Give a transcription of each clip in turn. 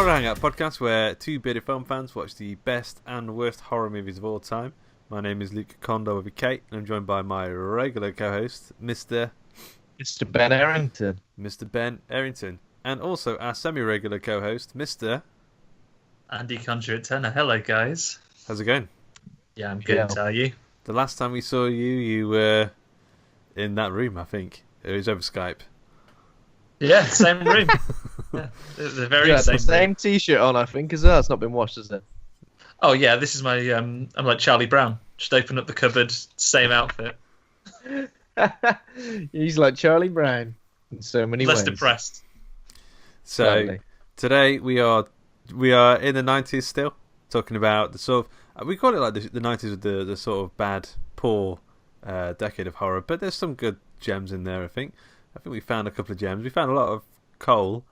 Horror Hangout podcast where two bearded film fans watch the best and worst horror movies of all time. My name is Luke Condo with Kate, and I'm joined by my regular co-host, Mr. Ben Arrington. Mr. Ben Arrington. And also our semi-regular co-host, Mr. Andy Conjurate Turner. Hello, guys. How's it going? Yeah, I'm good. How are you? The last time we saw you, you were in that room, I think. It was over Skype. Yeah, same room. Yeah, the very same room. T-shirt on, I think, as well. It's not been washed, has it? Oh yeah, this is my. I'm like Charlie Brown. Just open up the cupboard, same outfit. He's like Charlie Brown in so many ways. Less depressed. So Sadly. today we are in the 90s still, talking about the sort of, we call it like the 90s with the sort of bad, poor decade of horror, but there's some good gems in there. I think we found a couple of gems. We found a lot of coal,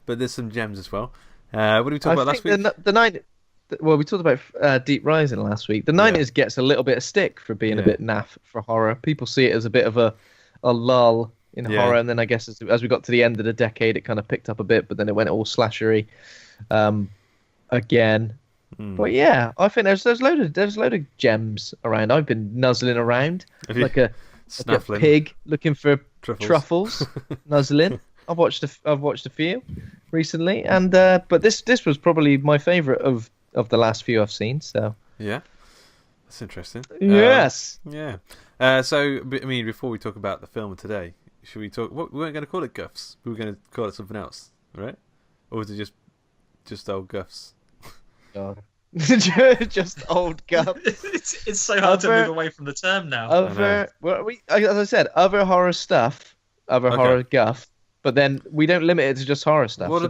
but there's some gems as well. What did we talk about last week? Well, we talked about Deep Rising last week. The 90s gets a little bit of stick for being a bit naff for horror. People see it as a bit of a lull in horror, and then I guess as we got to the end of the decade, it kind of picked up a bit, but then it went all slashery again. But yeah, I think there's a load of gems around. I've been nuzzling around like a pig looking for truffles, nuzzling. I've watched a few recently, and but this was probably my favourite of the last few I've seen. So yeah, that's interesting. Yes, So I mean, before we talk about the film today, should we talk? We weren't going to call it Guffs. We were going to call it something else, right? Or was it just old Guffs? God. Just old Guff. It's so hard to move away from the term now. As I said, other horror stuff, horror guff. But then we don't limit it to just horror stuff. What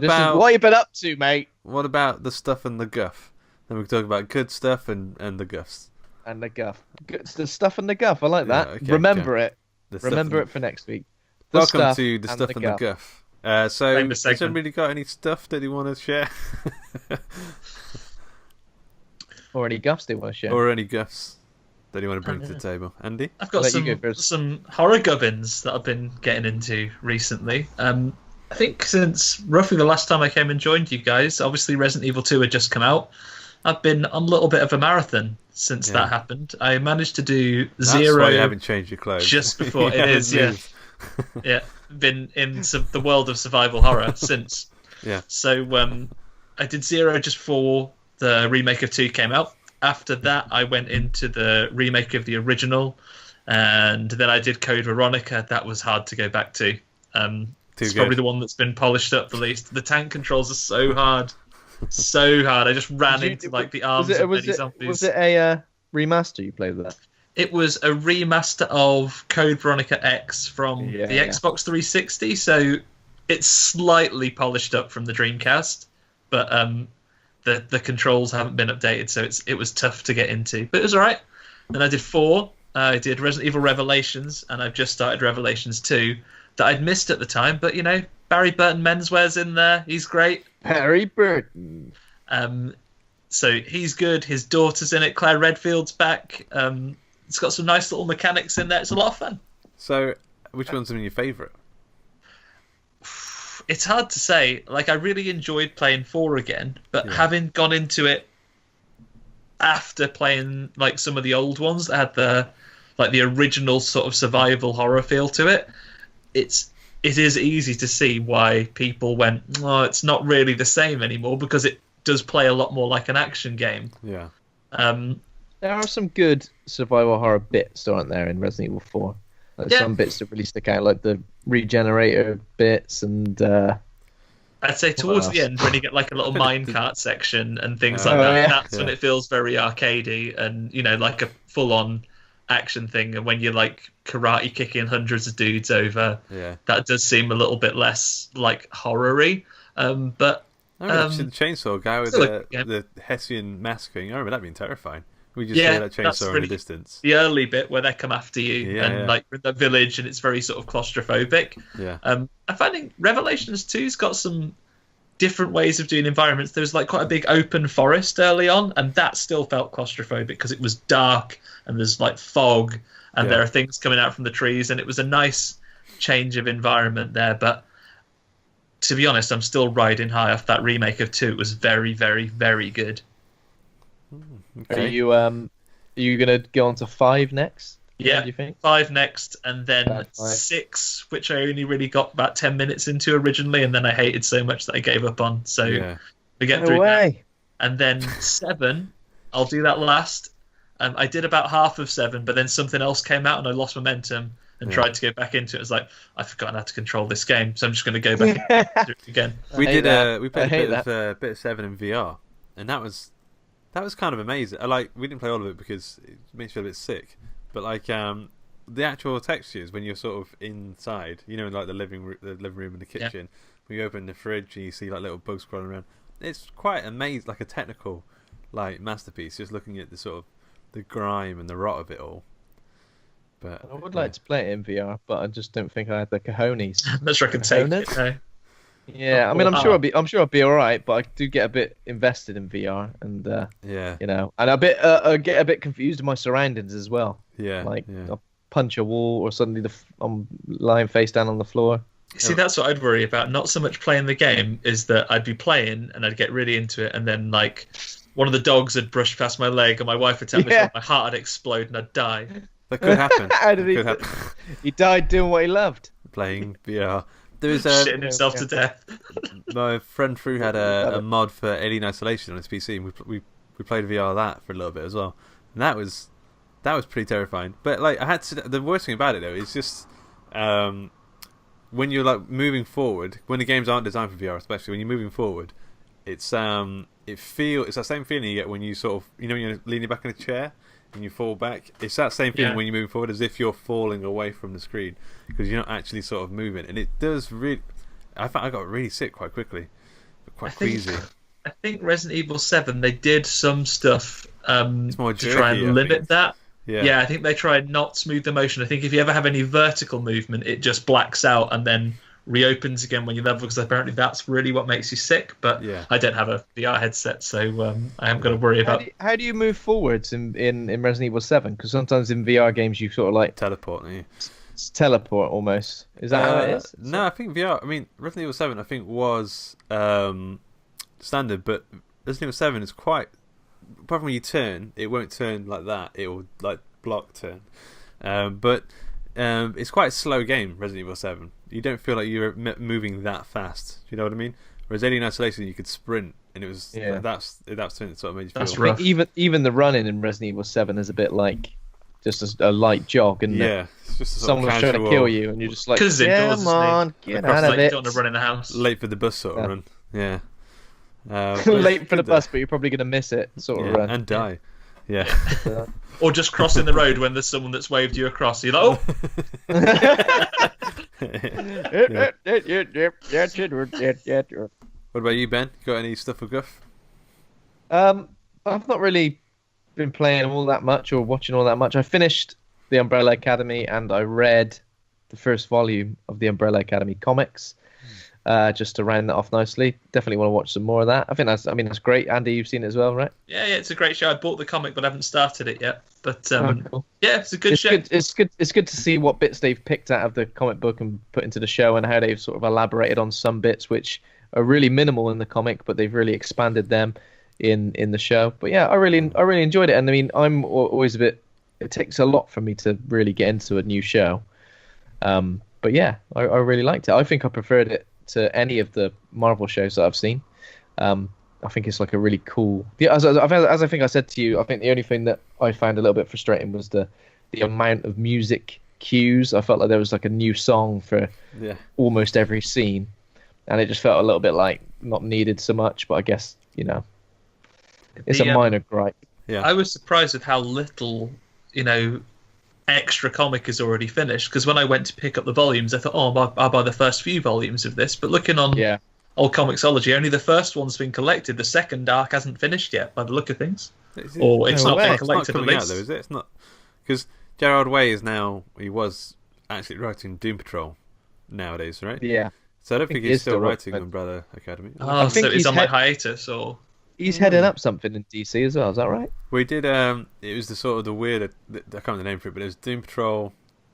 you been up to, mate? What about the stuff and the guff? Then we can talk about good stuff and the guffs. And the guff. The stuff and the guff. I like that. Yeah, okay, Remember it. Remember it for next week. Welcome to the stuff and the guff. So, has anybody got any stuff that you want to share? Or any guffs they want to share? Or any guffs that you want to bring to the table. Andy? I've got some horror gubbins that I've been getting into recently. I think since roughly the last time I came and joined you guys, obviously Resident Evil 2 had just come out. I've been on a little bit of a marathon since that happened. I managed to do Zero. That's why you haven't changed your clothes. Just before it is, yeah. Yeah, been in the world of survival horror since. Yeah. So I did Zero just before the remake of 2 came out. After that, I went into the remake of the original, and then I did Code Veronica. That was hard to go back to. It's probably the one that's been polished up the least. The tank controls are so hard. So hard. I just ran into the arms of many zombies. Was it a remaster you played with that? It was a remaster of Code Veronica X from the Xbox 360, so it's slightly polished up from the Dreamcast, but the controls haven't been updated, so it was tough to get into. But it was alright. Then I did 4. I did Resident Evil Revelations, and I've just started Revelations 2 that I'd missed at the time. But, Barry Burton Menswear's in there. He's great. Barry Burton. So he's good. His daughter's in it. Claire Redfield's back. It's got some nice little mechanics in there. It's a lot of fun. So, which one's your favourite? It's hard to say. I really enjoyed playing 4 again, but having gone into it after playing some of the old ones that had the original sort of survival horror feel to it, it is easy to see why people went, oh, it's not really the same anymore, because it does play a lot more like an action game. Yeah. There are some good survival horror bits, aren't there, in Resident Evil 4? Some bits that really stick out, like the regenerator bits, and I'd say towards the end when you get a little minecart section and things like that. That's when it feels very arcadey and like a full-on action thing. And when you're karate kicking hundreds of dudes over, that does seem a little bit less horror-y. But I remember the chainsaw guy with the Hessian massacring. I remember that being terrifying. We just hear that chainsaw in the distance. The early bit where they come after you and in the village, and it's very sort of claustrophobic. Yeah. I'm finding Revelations 2's got some different ways of doing environments. There was quite a big open forest early on, and that still felt claustrophobic because it was dark and there's fog and there are things coming out from the trees, and it was a nice change of environment there. But to be honest, I'm still riding high off that remake of 2. It was very, very, very good. Okay. Are you gonna go on to 5 next? Yeah, do you think? 5 next, and then 6, which I only really got about 10 minutes into originally, and then I hated so much that I gave up on. So we get through that. And then 7, I'll do that last. I did about half of 7, but then something else came out and I lost momentum and tried to go back into it. It was like, I've forgotten how to control this game, so I'm just going to go back and do it again. We played a bit of 7 in VR, and that was kind of amazing. We didn't play all of it because it makes you feel a bit sick. But the actual textures when you're sort of inside, in like the living room and the kitchen, when you open the fridge and you see like little bugs crawling around, it's quite amazing, like a technical masterpiece. Just looking at the sort of the grime and the rot of it all. But I would like to play it in VR, but I just don't think I had the cojones. I'm not sure I can take it. No. Yeah, I mean, I'm sure I'll be all right, but I do get a bit invested in VR, and and I get a bit confused in my surroundings as well. Yeah, I'll punch a wall, or suddenly I'm lying face down on the floor. See, that's what I'd worry about. Not so much playing the game, is that I'd be playing and I'd get really into it, and then like one of the dogs would brush past my leg, and my wife would tell me my heart would explode and I'd die. That could happen. How did he? He died doing what he loved, playing VR. There was shitting himself to death. My friend Frew had a mod for Alien Isolation on his PC, and we played VR that for a little bit as well, and that was pretty terrifying. But the worst thing about it though is just when you're like moving forward, when the games aren't designed for VR, especially when you're moving forward, it's that same feeling you get when you sort of when you're leaning back in a chair and you fall back. It's that same feeling when you're moving forward, as if you're falling away from the screen because you're not actually sort of moving, and it does really. I found I got really sick quite quickly, quite queasy. I think Resident Evil 7 they did some stuff it's more jerky, to try and limit that. Yeah, I think they tried not smooth the motion. I think if you ever have any vertical movement, it just blacks out and then reopens again when you level, because apparently that's really what makes you sick. But I don't have a VR headset, so I haven't got to worry about. How do you move forwards in Resident Evil 7? Because sometimes in VR games you sort of like teleport. Teleport almost. Is that how it is? No, I think VR. I mean, Resident Evil 7 I think was standard, but Resident Evil 7 is quite. Apart from when you turn, it won't turn like that. It will like block turn. But it's quite a slow game, Resident Evil 7. You don't feel like you're moving that fast. You know what I mean? Whereas Alien Isolation, you could sprint, and it was that's something that sort of made you feel. That's rough. Even the running in Resident Evil 7 is a bit like just a light jog, and it's just someone's trying to kill you, and you're just like, come on, get out of it. You don't want to run in the house. Late for the bus sort of run. Yeah. Late for the bus, but you're probably going to miss it sort of run. And die. Yeah. Or just crossing the road when there's someone that's waved you across. You're like, What about you, Ben? Got any stuff for Guff? I've not really been playing all that much or watching all that much. I finished the Umbrella Academy and I read the first volume of the Umbrella Academy comics. Just to round that off nicely. Definitely want to watch some more of that. I think that's great. Andy, you've seen it as well, right? Yeah, it's a great show. I bought the comic, but I haven't started it yet. But cool. It's a good show. It's good to see what bits they've picked out of the comic book and put into the show, and how they've sort of elaborated on some bits which are really minimal in the comic, but they've really expanded them in the show. But yeah, I really enjoyed it. And I mean, I'm always a bit. It takes a lot for me to really get into a new show. But yeah, I really liked it. I think I preferred it to any of the Marvel shows that I've seen. I think it's like a really cool. As I think I said to you, I think the only thing that I found a little bit frustrating was the amount of music cues. I felt like there was like a new song for almost every scene, and it just felt a little bit like not needed so much. But I guess it's a minor gripe. Yeah, I was surprised with how little extra comic is already finished, because when I went to pick up the volumes I thought, I'll buy the first few volumes of this, but looking on old Comixology, only the first one's been collected. The second arc hasn't finished yet by the look of things. It's not been collected. It's not coming out though, is it? It's not, because Gerard Way he was actually writing Doom Patrol nowadays, right? Yeah, so I don't think he's still writing Umbrella Academy. I think so he's on hiatus, or he's heading up something in DC as well, is that right? We did. It was the sort of the weird. I can't remember the name for it, but it was Doom Patrol,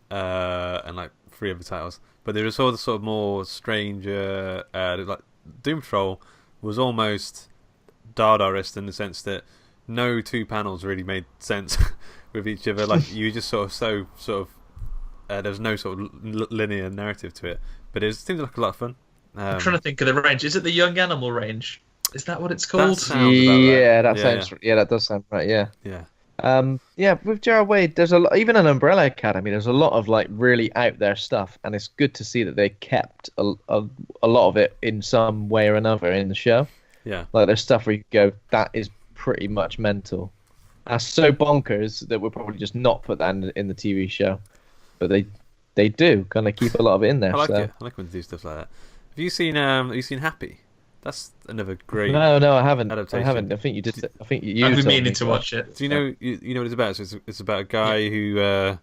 and like 3 other titles. but there was all the sort of more stranger, like Doom Patrol was almost Dardarist in the sense that no two panels really made sense with each other. Like you just there was no sort of linear narrative to it, but it seemed like a lot of fun. I'm trying to think of the range. Is it the Young Animal range? Is that what it's called? That sounds about right. That does sound right. Yeah. Yeah. With Gerard Way, there's a lot, even an Umbrella Academy. There's a lot of like really out there stuff, and it's good to see that they kept a lot of it in some way or another in the show. Yeah. Like there's stuff where you go, that is pretty much mental. That's so bonkers that we'll probably just not put that in the TV show, but they do kind of keep a lot of it in there. I like it. I like when they do stuff like that. Have you seen Happy? That's another great. No, I haven't. Adaptation. I haven't. I think you did. I think you. I've been meaning to watch it. Do you know? You know what it's about? So it's about a guy who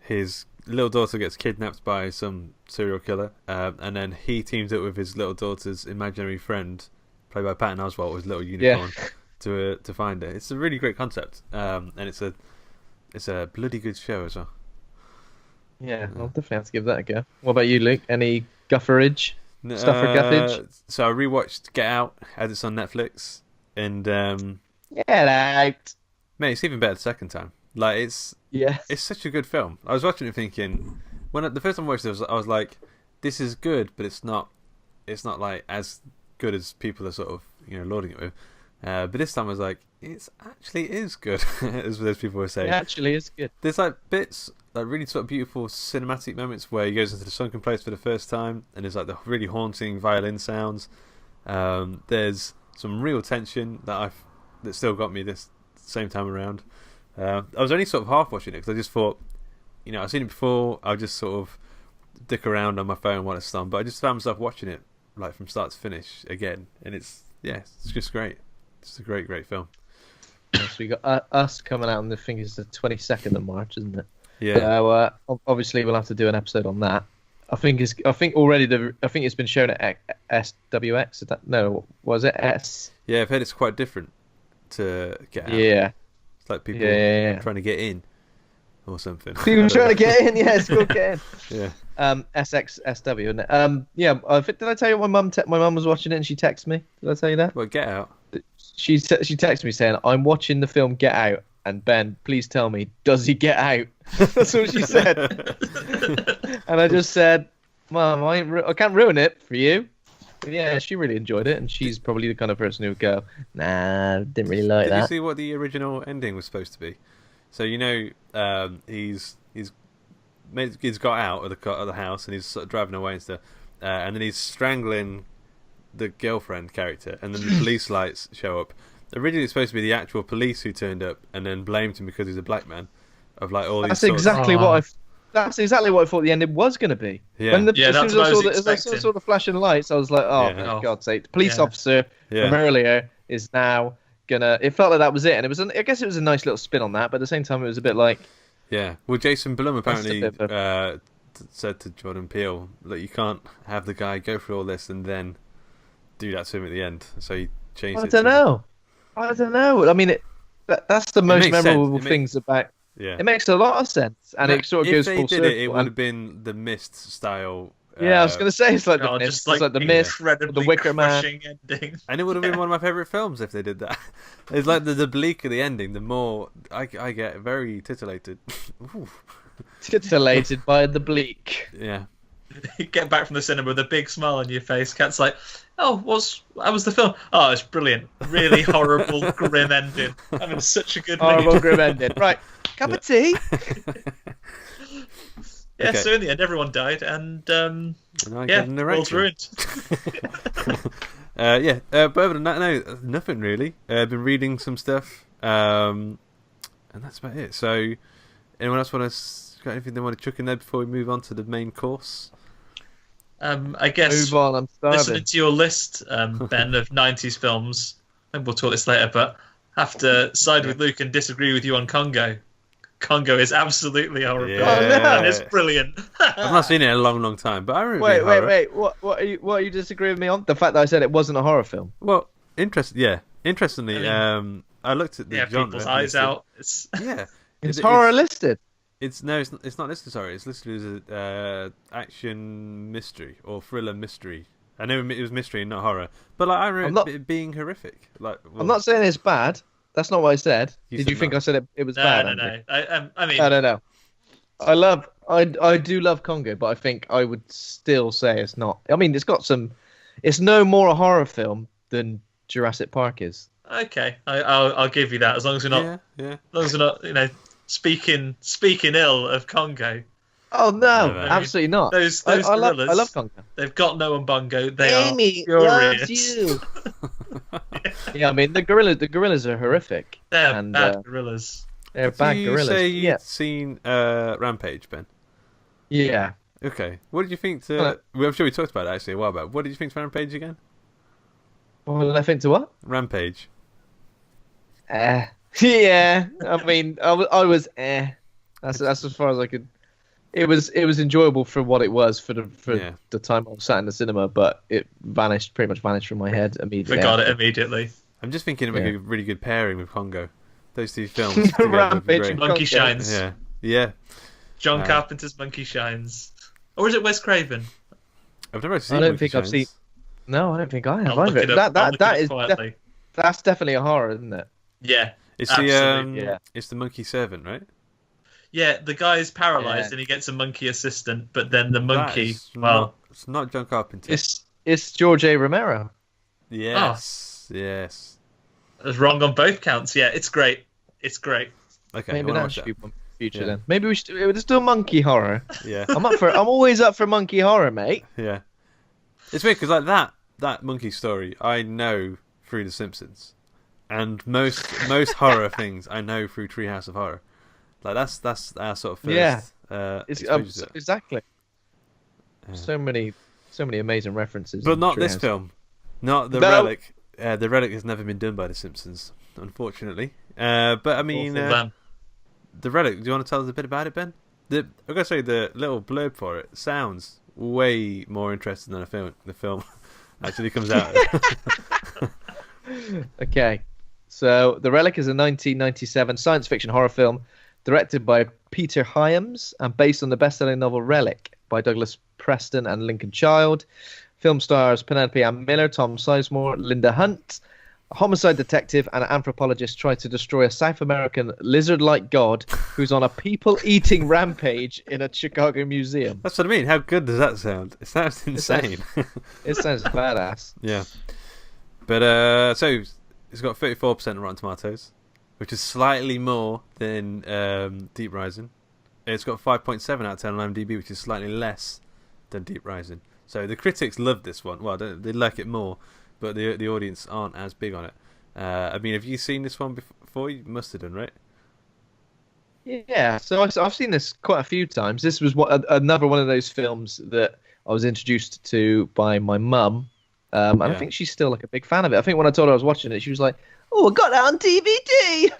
his little daughter gets kidnapped by some serial killer, and then he teams up with his little daughter's imaginary friend, played by Patton Oswalt, his little unicorn, to find her. It's a really great concept, and it's a bloody good show as well. Yeah, I'll definitely have to give that a go. What about you, Luke? Any gufferage? Stuff for guffage? So I rewatched Get Out as it's on Netflix, and Get Out. Mate, it's even better the second time. Like it's such a good film. I was watching it thinking the first time I watched it, I was like, this is good, but it's not like as good as people are sort of lauding it with. But this time I was like, it actually is good, as people were saying. It actually is good. There's like bits, like really sort of beautiful cinematic moments where he goes into the sunken place for the first time, and there's like the really haunting violin sounds. There's some real tension that still got me this same time around. I was only sort of half watching it because I just thought, I've seen it before. I'll just sort of dick around on my phone while it's on, but I just found myself watching it like from start to finish again, and it's just great. It's a great film. So we got Us coming out on the 22nd of March, isn't it? Yeah. So obviously we'll have to do an episode on that. I think it's been shown at SWX. Was it S? Yeah, I've heard it's quite different to Get Out. Yeah. It's like people trying to get in or something. People trying to get in. Yeah, it's called Get In. Yeah. SXSW, isn't it? Yeah. Did I tell you my mum was watching it and she texted me? Did I tell you that? Well, Get Out. She texted me saying, "I'm watching the film Get Out, and Ben, please tell me, does he get out?" That's what she said. And I just said, "Mum, I can't ruin it for you." But yeah, she really enjoyed it, and she's probably the kind of person who would go, "Nah, didn't really like that." Did you see what the original ending was supposed to be? So he's got out of the house and he's sort of driving away and stuff, and then he's strangling the girlfriend character, and then the police lights show up. Originally, it's supposed to be the actual police who turned up and then blamed him because he's a black man. That's exactly what I thought the ending was going to be. Yeah. As soon as I saw the flashing lights, I was like, for God's sake, the police officer from earlier is now gonna. It felt like that was it, and it was. I guess it was a nice little spin on that, but at the same time, it was a bit like. Yeah. Well, Jason Blum apparently said to Jordan Peele that you can't have the guy go through all this and then do that to him at the end. So he changed it. I don't know. I mean, that's the most memorable things about. Yeah. It makes a lot of sense, and it sort of goes full circle. It would have been the Mist style. Yeah, I was going to say it's like the Mist, like the Mist, the Wicker Man ending. And it would have been one of my favourite films if they did that. It's like the bleaker the ending, the more I get very titillated. Titillated by the bleak. Yeah. You get back from the cinema with a big smile on your face. Cat's like, how was the film? Oh, it's brilliant. Really horrible, grim ending. Having such a good horrible, grim ending. Right, cup of tea. Yeah, okay. So in the end, everyone died, and world's ruined. But other than that, no, nothing really. I've been reading some stuff, and that's about it. So, anyone else got anything they want to chuck in there before we move on to the main course? I guess move on. I'm starving. Listening to your list, Ben, of 90s films, and we'll talk this later, but have to side with Luke and disagree with you on Congo. Congo is absolutely horrible. Yeah. And it's brilliant. I've not seen it in a long, long time, but I remember. Wait. What are you disagreeing with me on? The fact that I said it wasn't a horror film. Well, interestingly, I looked at the genre. People's eyes out. It's horror listed. It's not listed. Sorry, it's listed as a action mystery or thriller mystery. I know it was mystery and not horror, but like I remember it being horrific. Like, I'm not saying it's bad. That's not what I said. Did you think I said it was bad? No. I mean, no. I do love Congo, but I think I would still say it's not. I mean, it's no more a horror film than Jurassic Park is. Okay, I'll give you that as long as we're not. Yeah. As long as we're not, speaking ill of Congo. Oh no, absolutely not. Those gorillas, I love Congo. They've got no umbongo. They Amy are furious. loves you. Yeah, I mean the gorillas are horrific. They're bad gorillas. They're bad gorillas. You say you'd seen Rampage, Ben? Yeah. Okay. What did you think to? I'm sure we talked about it actually a while back. What did you think to Rampage again? What did I think to what? Rampage. Yeah. I mean, I was That's as far as I could. It was enjoyable for what it was for the time I was sat in the cinema, but it pretty much vanished from my head immediately. Forgot it immediately. I'm just thinking it would be a really good pairing with Congo. Those two films together would be great. Monkey Shines. Yeah. John Carpenter's Monkey Shines. Or is it Wes Craven? I've never seen. I don't think I've seen. No, I don't think I have either. That's definitely a horror, isn't it? Yeah. It's absolutely. It's the monkey servant, right? Yeah, the guy's paralyzed and he gets a monkey assistant, but then the monkey. It's not John Carpenter. It's George A. Romero. Yes. Yes. I was wrong on both counts. Yeah, it's great. It's great. Okay, maybe that should be one future then. Maybe we should. Let's do a monkey horror. Yeah. I'm always up for monkey horror, mate. Yeah. It's weird because like that monkey story I know through The Simpsons, and most horror things I know through Treehouse of Horror. Like that's our sort of first. Exactly. Yeah. So many amazing references. But not this film. Not the Relic. The Relic has never been done by The Simpsons, unfortunately. But I mean, the Relic. Do you want to tell us a bit about it, Ben? I gotta say, the little blurb for it sounds way more interesting than the film actually comes out. Okay, so The Relic is a 1997 science fiction horror film directed by Peter Hyams and based on the best-selling novel Relic by Douglas Preston and Lincoln Child. Film stars Penelope Ann Miller, Tom Sizemore, Linda Hunt. A homicide detective and an anthropologist try to destroy a South American lizard-like god who's on a people-eating rampage in a Chicago museum. That's what I mean. How good does that sound? It sounds insane. It sounds badass. Yeah. But, so, it's got 34% Rotten Tomatoes, which is slightly more than Deep Rising. It's got 5.7 out of 10 on IMDb, which is slightly less than Deep Rising. So the critics love this one. Well, they like it more, but the audience aren't as big on it. I mean, have you seen this one before? You must have done, right? Yeah, so I've seen this quite a few times. This was another one of those films that I was introduced to by my mum. And I think she's still like a big fan of it. I think when I told her I was watching it, she was like, "Oh, I got that on DVD."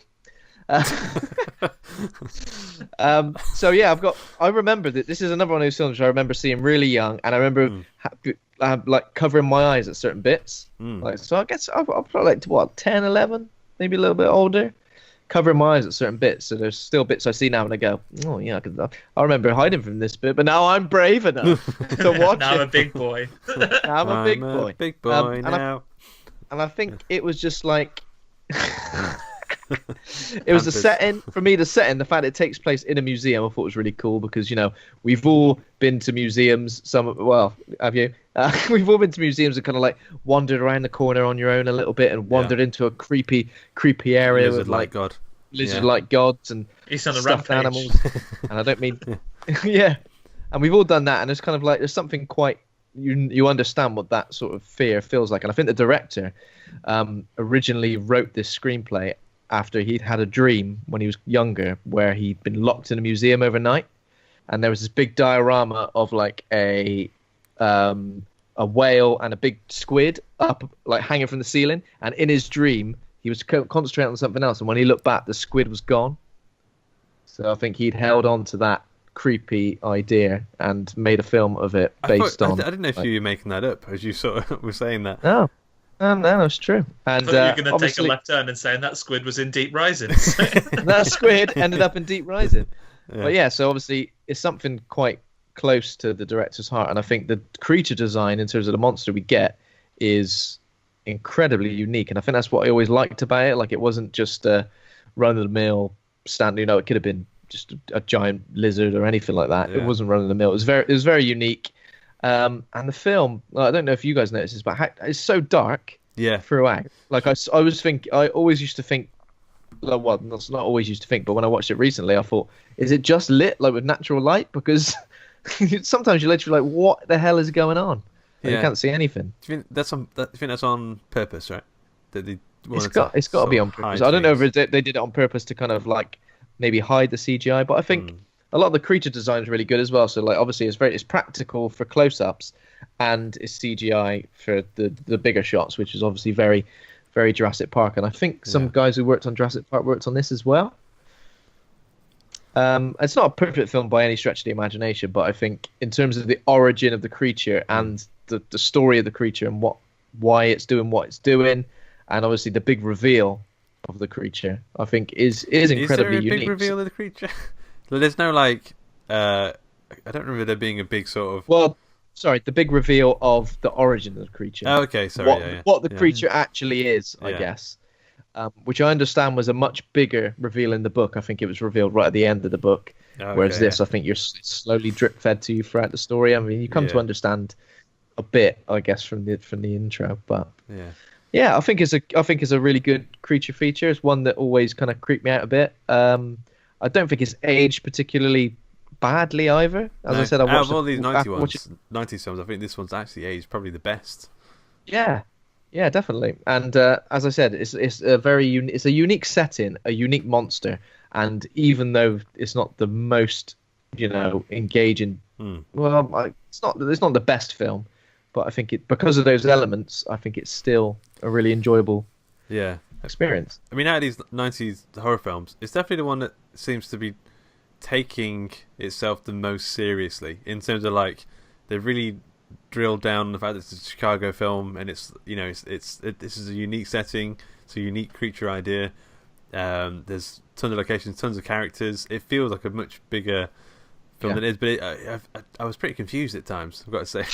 So yeah, I remember that this is another one of those films I remember seeing really young, and I remember like covering my eyes at certain bits. Like, so I guess I'm probably like 10, 11, maybe a little bit older, covering my eyes at certain bits. So there's still bits I see now and I go, oh yeah, I remember hiding from this bit, but now I'm brave enough to watch now it. I'm a big boy. Now I'm a big boy. Big boy now. And I think it was just like. It was the setting for me. The fact that it takes place in a museum, I thought was really cool because we've all been to museums. Have you? We've all been to museums and kind of like wandered around the corner on your own a little bit and wandered into a creepy area with like lizard-like gods and stuffed animals. And I don't mean, yeah. And we've all done that, and it's kind of like there's something quite. You understand what that sort of fear feels like, and I think the director originally wrote this screenplay after he'd had a dream when he was younger where he'd been locked in a museum overnight, and there was this big diorama of like a whale and a big squid up like hanging from the ceiling, and in his dream he was concentrating on something else, and when he looked back the squid was gone. So I think he'd held on to that creepy idea and made a film of it based on. I didn't know if you were making that up as you sort of were saying that. No, it's true. And I thought you were going to take a left turn and saying that squid was in Deep Rising. That squid ended up in Deep Rising. But yeah, so obviously it's something quite close to the director's heart, and I think the creature design in terms of the monster we get is incredibly unique, and I think that's what I always liked about it. Like, it wasn't just a run-of-the-mill stand. You know, it could have been just a giant lizard or anything like that. It wasn't run-of-the-mill. It was very unique. And the film, I don't know if you guys noticed this, but it's so dark throughout. Like, I always used to think, well, not always used to think, but when I watched it recently, I thought, is it just lit, like, with natural light? Because sometimes you're literally like, what the hell is going on? You can't see anything. Do you think that's on purpose, right? It's got to be on purpose. I don't know if they did it on purpose to kind of like maybe hide the CGI, but I think a lot of the creature design is really good as well. So, like, obviously it's practical for close-ups, and it's CGI for the bigger shots, which is obviously very, very Jurassic Park. And I think some guys who worked on Jurassic Park worked on this as well. It's not a perfect film by any stretch of the imagination, but I think in terms of the origin of the creature and the story of the creature and why it's doing what it's doing, and obviously the big reveal of the creature, I think is incredibly unique. Is there a big reveal of the creature? There's no, like, I don't remember there being a big sort of... Well, sorry, the big reveal of the origin of the creature. Oh, okay, sorry. What the creature actually is, I guess. Which I understand was a much bigger reveal in the book. I think it was revealed right at the end of the book. Okay, whereas this, I think you're slowly drip fed to you throughout the story. I mean, you come to understand a bit, I guess, from the intro. But I think it's a really good creature feature. It's one that always kind of creeped me out a bit. I don't think it's aged particularly badly either. As I said, I watched out of all these 90s films, I think this one's actually aged probably the best. Yeah, definitely. And as I said, it's a unique setting, a unique monster, and even though it's not the most, engaging, it's not the best film, but I think because of those elements, I think it's still a really enjoyable experience. I mean, out of these 90s horror films, it's definitely the one that seems to be taking itself the most seriously in terms of, like, they've really drilled down on the fact that it's a Chicago film, and it's this is a unique setting, it's a unique creature idea. There's tons of locations, tons of characters. It feels like a much bigger film than it is, but I was pretty confused at times, I've got to say.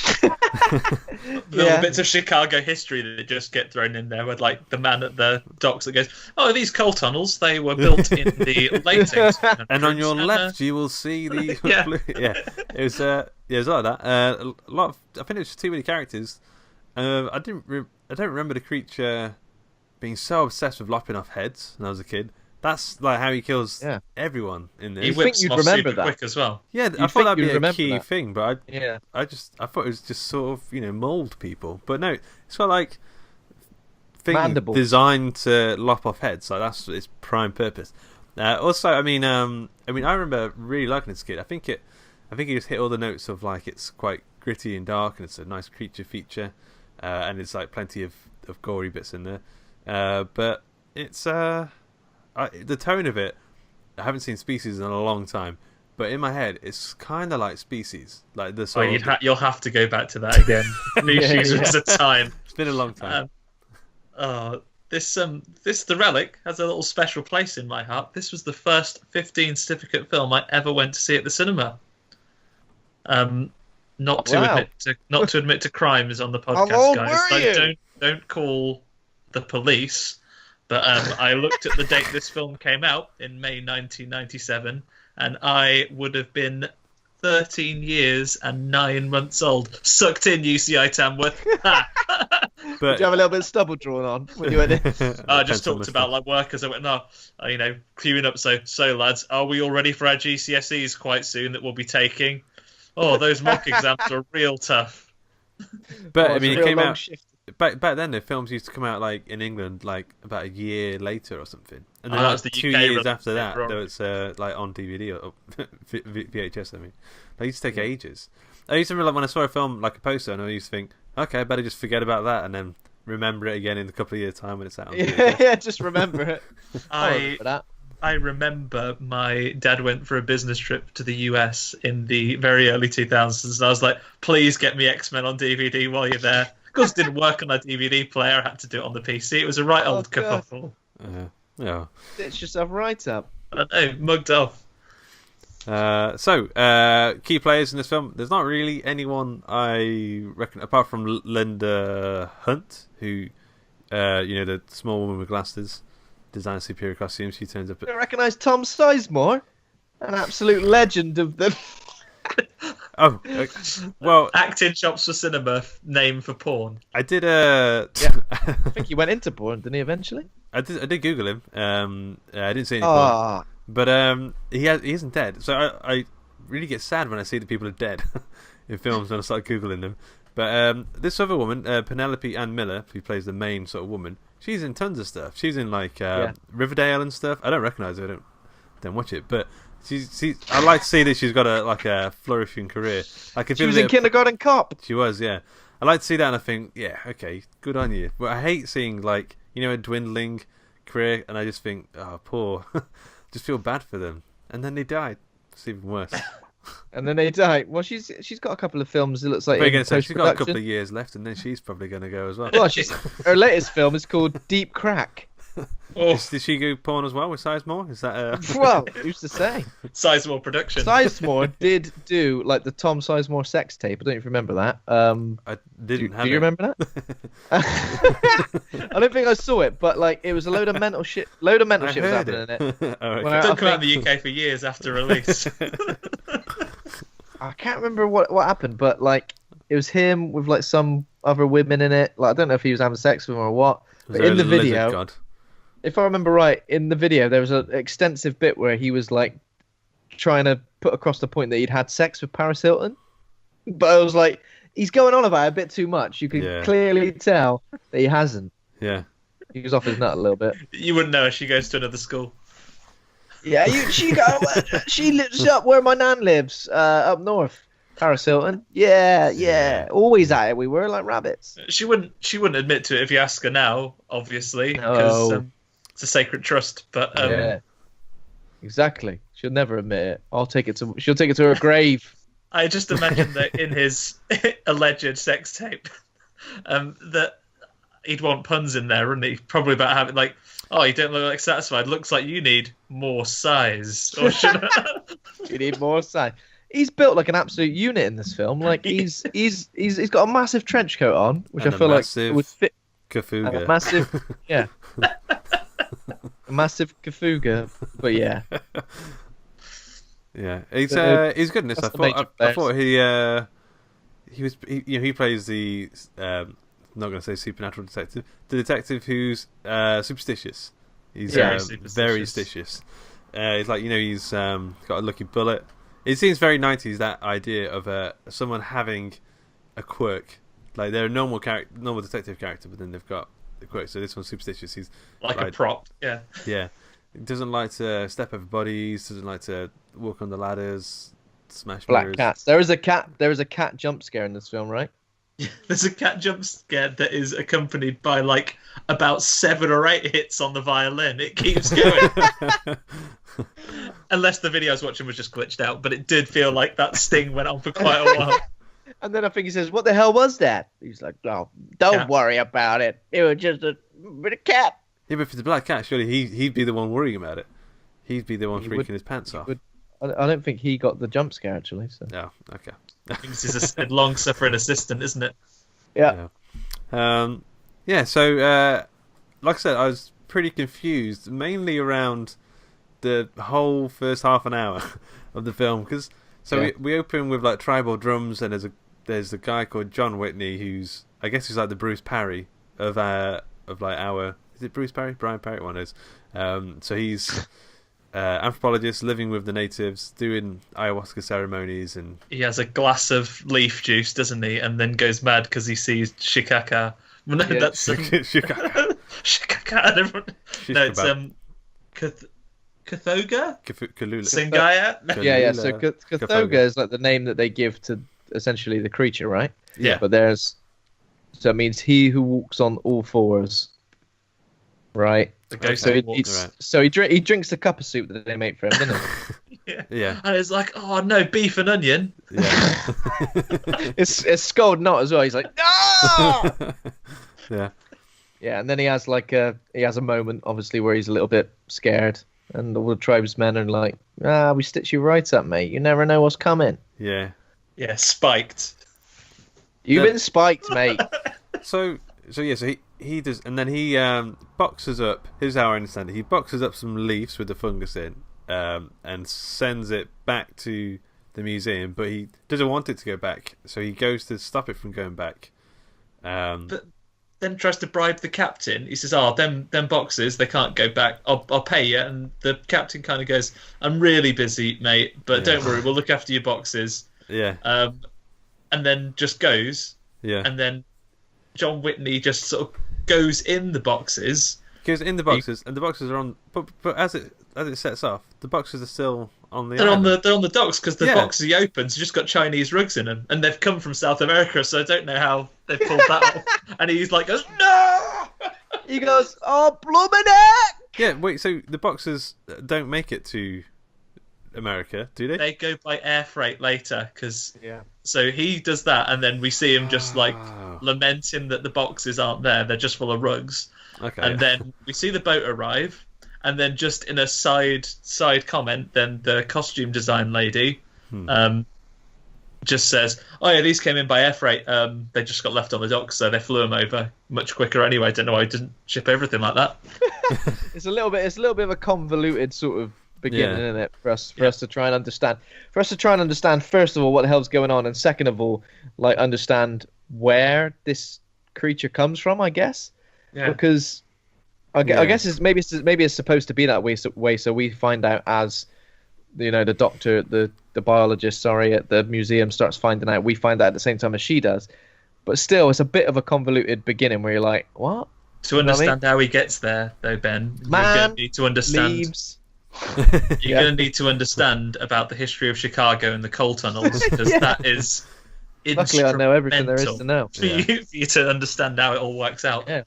Little bits of Chicago history that just get thrown in there, with, like, the man at the docks that goes, "Oh, these coal tunnels, they were built in the late 1800s." And on your left, you will see the It was it was like that. A lot of, I think it was too many characters. I don't remember the creature being so obsessed with lopping off heads when I was a kid. That's like how he kills everyone in this. He whips them off super quick as well. Yeah, I thought that'd be a key thing, but I thought it was just sort of mold people. But no, it's got like things designed to lop off heads. Like, that's its prime purpose. Also, I remember really liking this kid. I think it just hit all the notes of, like, it's quite gritty and dark, and it's a nice creature feature, and it's like plenty of gory bits in there. But it's the tone of it, I haven't seen Species in a long time, but in my head it's kind of like Species, like the sort you'll have to go back to that again. New Shoes was a time. It's been a long time. This The Relic has a little special place in my heart. This was the first 15 certificate film I ever went to see at the cinema. Not to admit to crimes on the podcast, guys. Don't call the police. But I looked at the date this film came out in May 1997, and I would have been 13 years and 9 months old. Sucked in, UCI Tamworth. But did you have a little bit of stubble drawn on when you went in? I just talked about, like, work as I went, queuing up. So lads, are we all ready for our GCSEs quite soon that we'll be taking? Oh, those mock exams are real tough. But I mean, it came out. Back then, the films used to come out, like, in England, like, about a year later or something, and then like 2 years after that, there was like on DVD or VHS. I mean, they used to take ages. I used to remember, like, when I saw a film, like a poster, and I used to think, okay, I better just forget about that, and then remember it again in a couple of years' time when it's out on VHS. Just remember it. I remember my dad went for a business trip to the US in the very early 2000s, and I was like, please get me X-Men on DVD while you're there. Because it didn't work on a DVD player, I had to do it on the PC. It was a right old kerfuffle. Stitch yourself right up. I know, mugged off. Key players in this film. There's not really anyone I reckon apart from Linda Hunt, who, the small woman with glasses, designs superior costumes. She turns up. I recognise Tom Sizemore, an absolute legend of the. Oh, well, acting chops for cinema, name for porn. I did. I think he went into porn, didn't he? Eventually. I did Google him. I didn't see any porn. But he isn't dead, so I really get sad when I see that people are dead in films when I start googling them. But this other woman, Penelope Ann Miller, who plays the main sort of woman, she's in tons of stuff. She's in like Riverdale and stuff. I don't recognise her. I don't watch it, but I like to see that she's got a flourishing career. She was in Kindergarten Cop. She was, yeah. I like to see that, and I think, yeah, okay, good on you. But I hate seeing a dwindling career, and I just think, oh, poor. Just feel bad for them, and then they died. It's even worse. And then they died. Well, she's got a couple of films. It looks like she's got a couple of years left, and then she's probably going to go as well. Well, her latest film is called Deep Crack. Did she go porn as well with Sizemore? Is that Well, who's to say? Sizemore production. Sizemore did do like the Tom Sizemore sex tape. I don't even remember that. I didn't have it. Do you remember that? I don't think I saw it, but like it was a load of mental shit. Load of mental shit was happening in it. It didn't come out in the UK for years after release. I can't remember what happened, but like it was him with like some other women in it. Like I don't know if he was having sex with them or what. But in the video, if I remember right, in the video there was an extensive bit where he was like trying to put across the point that he'd had sex with Paris Hilton. But I was like, he's going on about it a bit too much. You can clearly tell that he hasn't. Yeah. He was off his nut a little bit. You wouldn't know if she goes to another school. Yeah, she lives up where my nan lives, up north. Paris Hilton. Yeah. Always at it. We were like rabbits. She wouldn't admit to it if you ask her now, obviously, because it's a sacred trust. But yeah, exactly. She'll never admit it. She'll take it to her grave. I just imagine that in his alleged sex tape, that he'd want puns in there, wouldn't he? Probably about having like, oh, you don't look like satisfied. Looks like you need more size. Or should you need more size? He's built like an absolute unit in this film. Like he's got a massive trench coat on, which I feel like would fit. Kafuga. A massive, yeah. A massive Kafuga, but yeah. Yeah, he's good in this. I thought he plays the I'm not going to say supernatural detective, the detective who's superstitious. He's very superstitious. He's like he's got a lucky bullet. It seems very 90s, that idea of someone having a quirk. Like they're a normal detective character, but then they've got the quirk. So this one's superstitious. He's like a prop. Yeah. Yeah. He doesn't like to step over bodies. Doesn't like to walk on the ladders. Smash black mirrors. Cats. There is a cat jump scare in this film, right? There's a cat jump scare that is accompanied by like about 7 or 8 hits on the violin. It keeps going. Unless the video I was watching was just glitched out, but it did feel like that sting went on for quite a while. And then I think he says, "What the hell was that?" He's like, "Oh, don't worry about it. It was just a bit of cat." Yeah, but if it's a black cat, surely he'd be the one worrying about it. He'd be the one freaking his pants off. I don't think he got the jump scare actually. So. Oh, okay. This is a long-suffering assistant, isn't it? Yeah. So, like I said, I was pretty confused, mainly around the whole first half an hour of the film, because we open with like tribal drums, and there's a guy called John Whitney who's like the Bruce Parry of like our, is it Bruce Parry? Brian Parry, one is. So he's anthropologist living with the natives, doing ayahuasca ceremonies, and he has a glass of leaf juice, doesn't he? And then goes mad because he sees shikaka. Well, no, that's shikaka. Shikaka. No, it's Kathoga? Kalula. Singaya? Yeah. So Kathoga is like the name that they give to essentially the creature, right? Yeah. But so it means he who walks on all fours, right? The ghost so he drinks the cup of soup that they make for him, doesn't he? Yeah. And it's like, oh no, beef and onion. Yeah. it's scald not as well. He's like, no. Yeah. Yeah, and then he has a moment, obviously, where he's a little bit scared. And all the tribesmen are like, we stitch you right up, mate. You never know what's coming. Yeah. Yeah, spiked. You've been spiked, mate. So he does, and then he boxes up. Here's how I understand it. He boxes up some leaves with the fungus in, and sends it back to the museum. But he doesn't want it to go back, so he goes to stop it from going back. But then tries to bribe the captain. He says, them boxes, they can't go back. I'll pay you. And the captain kind of goes, I'm really busy, mate, but don't worry, we'll look after your boxes. Yeah. And then just goes. Yeah. And then John Whitney just sort of goes in the boxes. Goes in the boxes, and the boxes are on. But as it sets off, the boxes are still on the. They're on the docks because the boxes are open. So just got Chinese rugs in them, and they've come from South America. So I don't know how they pulled that off. And he's like, no. He goes, oh, blooming heck! Yeah, wait. So the boxes don't make it to America, do they? They go by air freight later, So he does that, and then we see him just lamenting that the boxes aren't there. They're just full of rugs. Okay. And then we see the boat arrive, and then just in a side comment, then the costume design lady just says, "Oh yeah, these came in by air freight. They just got left on the dock, so they flew them over much quicker anyway. I don't know why I didn't ship everything like that." It's a little bit of a convoluted sort of beginning, isn't it, for us to try and understand. For us to try and understand, first of all, what the hell's going on, and second of all, like, understand where this creature comes from, I guess. Yeah. Because I guess it's supposed to be that way. So we find out as, the doctor, the biologist, at the museum starts finding out. We find out at the same time as she does. But still, it's a bit of a convoluted beginning where you're like, what? To understand how he gets there, though, Ben, you're going to need to understand. Leaves. You're going to need to understand about the history of Chicago and the coal tunnels, because that is. Luckily, I know everything there is to know. For you to understand how it all works out. Yeah.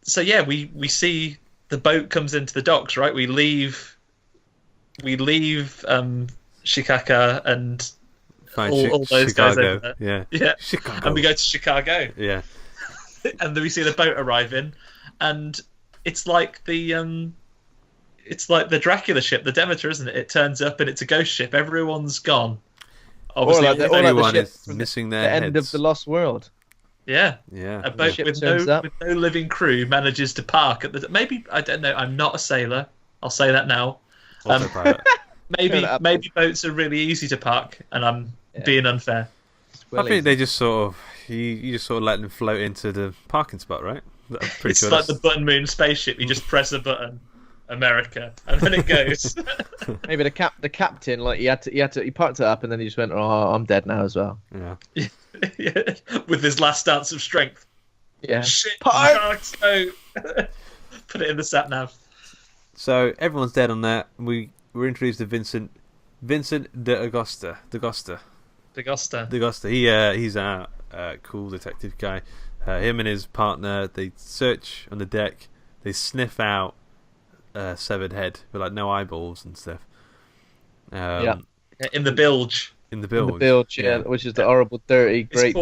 So we see the boat comes into the docks, right? We leave Shikaka and all those Chicago. guys over there. Yeah. Chicago. And we go to Chicago. Yeah. And then we see the boat arriving, and it's like the Dracula ship, the Demeter, isn't it? It turns up and it's a ghost ship. Everyone's gone. Obviously, everyone is missing their heads. End of the Lost World. Yeah. Yeah. A boat with no living crew manages to park at the. Maybe, I don't know. I'm not a sailor. I'll say that now. Maybe boats are really easy to park, and I'm being unfair. I think they just sort of you just sort of let them float into the parking spot, right? It's like the Button Moon spaceship. You just press a button, America, and then it goes. Maybe the captain, like he parked it up, and then he just went, "Oh, I'm dead now as well." Yeah. Yeah. With his last ounce of strength. Yeah. Shit. Put it in the sat nav. So everyone's dead on that. We're introduced to Vincent D'Agosta. He's a cool detective guy. Him and his partner, they search on the deck. They sniff out a severed head with like no eyeballs and stuff. In the bilge. Yeah, which is the horrible, dirty, great.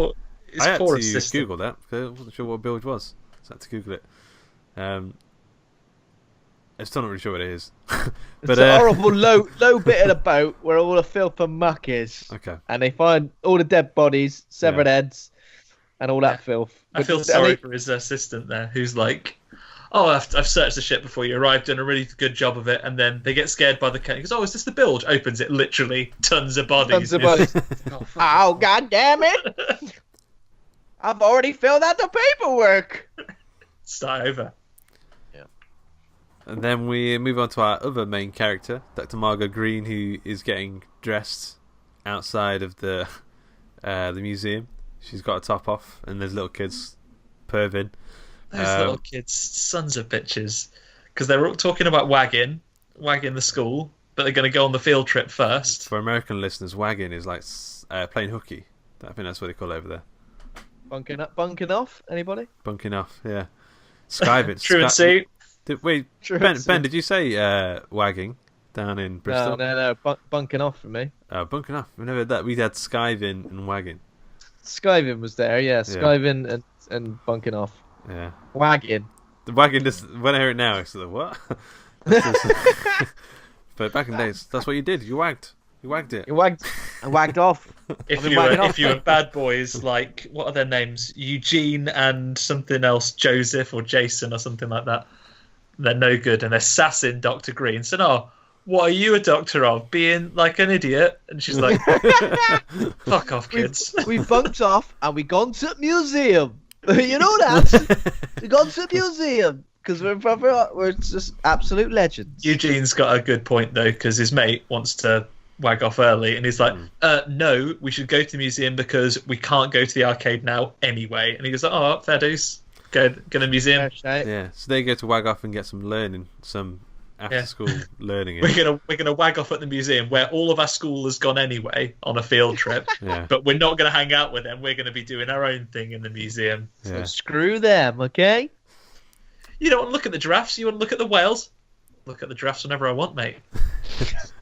I had to Google that because I wasn't sure what a bilge was, so I had to Google it. I'm still not really sure what it is. But it's a horrible low bit of the boat where all the filth and muck is. Okay. And they find all the dead bodies, severed heads, and all that filth. I feel sorry for his assistant there, who's like, "Oh, I've searched the ship before you arrived, done a really good job of it," and then they get scared by the cat. He goes, "Oh, is this the bilge?" Opens it, literally tons of bodies. Oh, god damn it! I've already filled out the paperwork. Start over. Yeah. And then we move on to our other main character, Dr. Margot Green, who is getting dressed outside of the museum. She's got a top off, and there's little kids perving. Those little kids, sons of bitches. Because they're all talking about wagging the school, but they're going to go on the field trip first. For American listeners, wagging is like playing hooky. I think that's what they call it over there. Bunking off? Anybody? Bunking off, yeah. Skiving. Truancy. Ben, did you say wagging down in Bristol? No. Bunking off for me. Oh, bunking off. We never had that. We had skiving and wagging. Skiving was there, yeah. Skiving and bunking off. Yeah. Wagging. The wagging, just when I hear it now, it's like, what? But back in the days, that's what you did. You wagged. You wagged it. I wagged off. If you were bad boys, like, what are their names? Eugene and something else, Joseph or Jason or something like that. They're no good, and they're sassing Dr. Green. So, no, what are you a doctor of? Being like an idiot? And she's like, fuck off, kids. We bunked off and we gone to a museum. You know that? We gone to a museum. Because we're just absolute legends. Eugene's got a good point, though, because his mate wants to wag off early, and he's like, no, we should go to the museum because we can't go to the arcade now anyway. And he goes, oh, fair dues. Go to the museum. Yeah, so they go to wag off and get some learning, some after-school learning. We're gonna wag off at the museum where all of our school has gone anyway on a field trip, but we're not gonna hang out with them. We're gonna be doing our own thing in the museum. So screw them, okay? You don't want to look at the giraffes. You want to look at the whales. Look at the giraffes whenever I want, mate.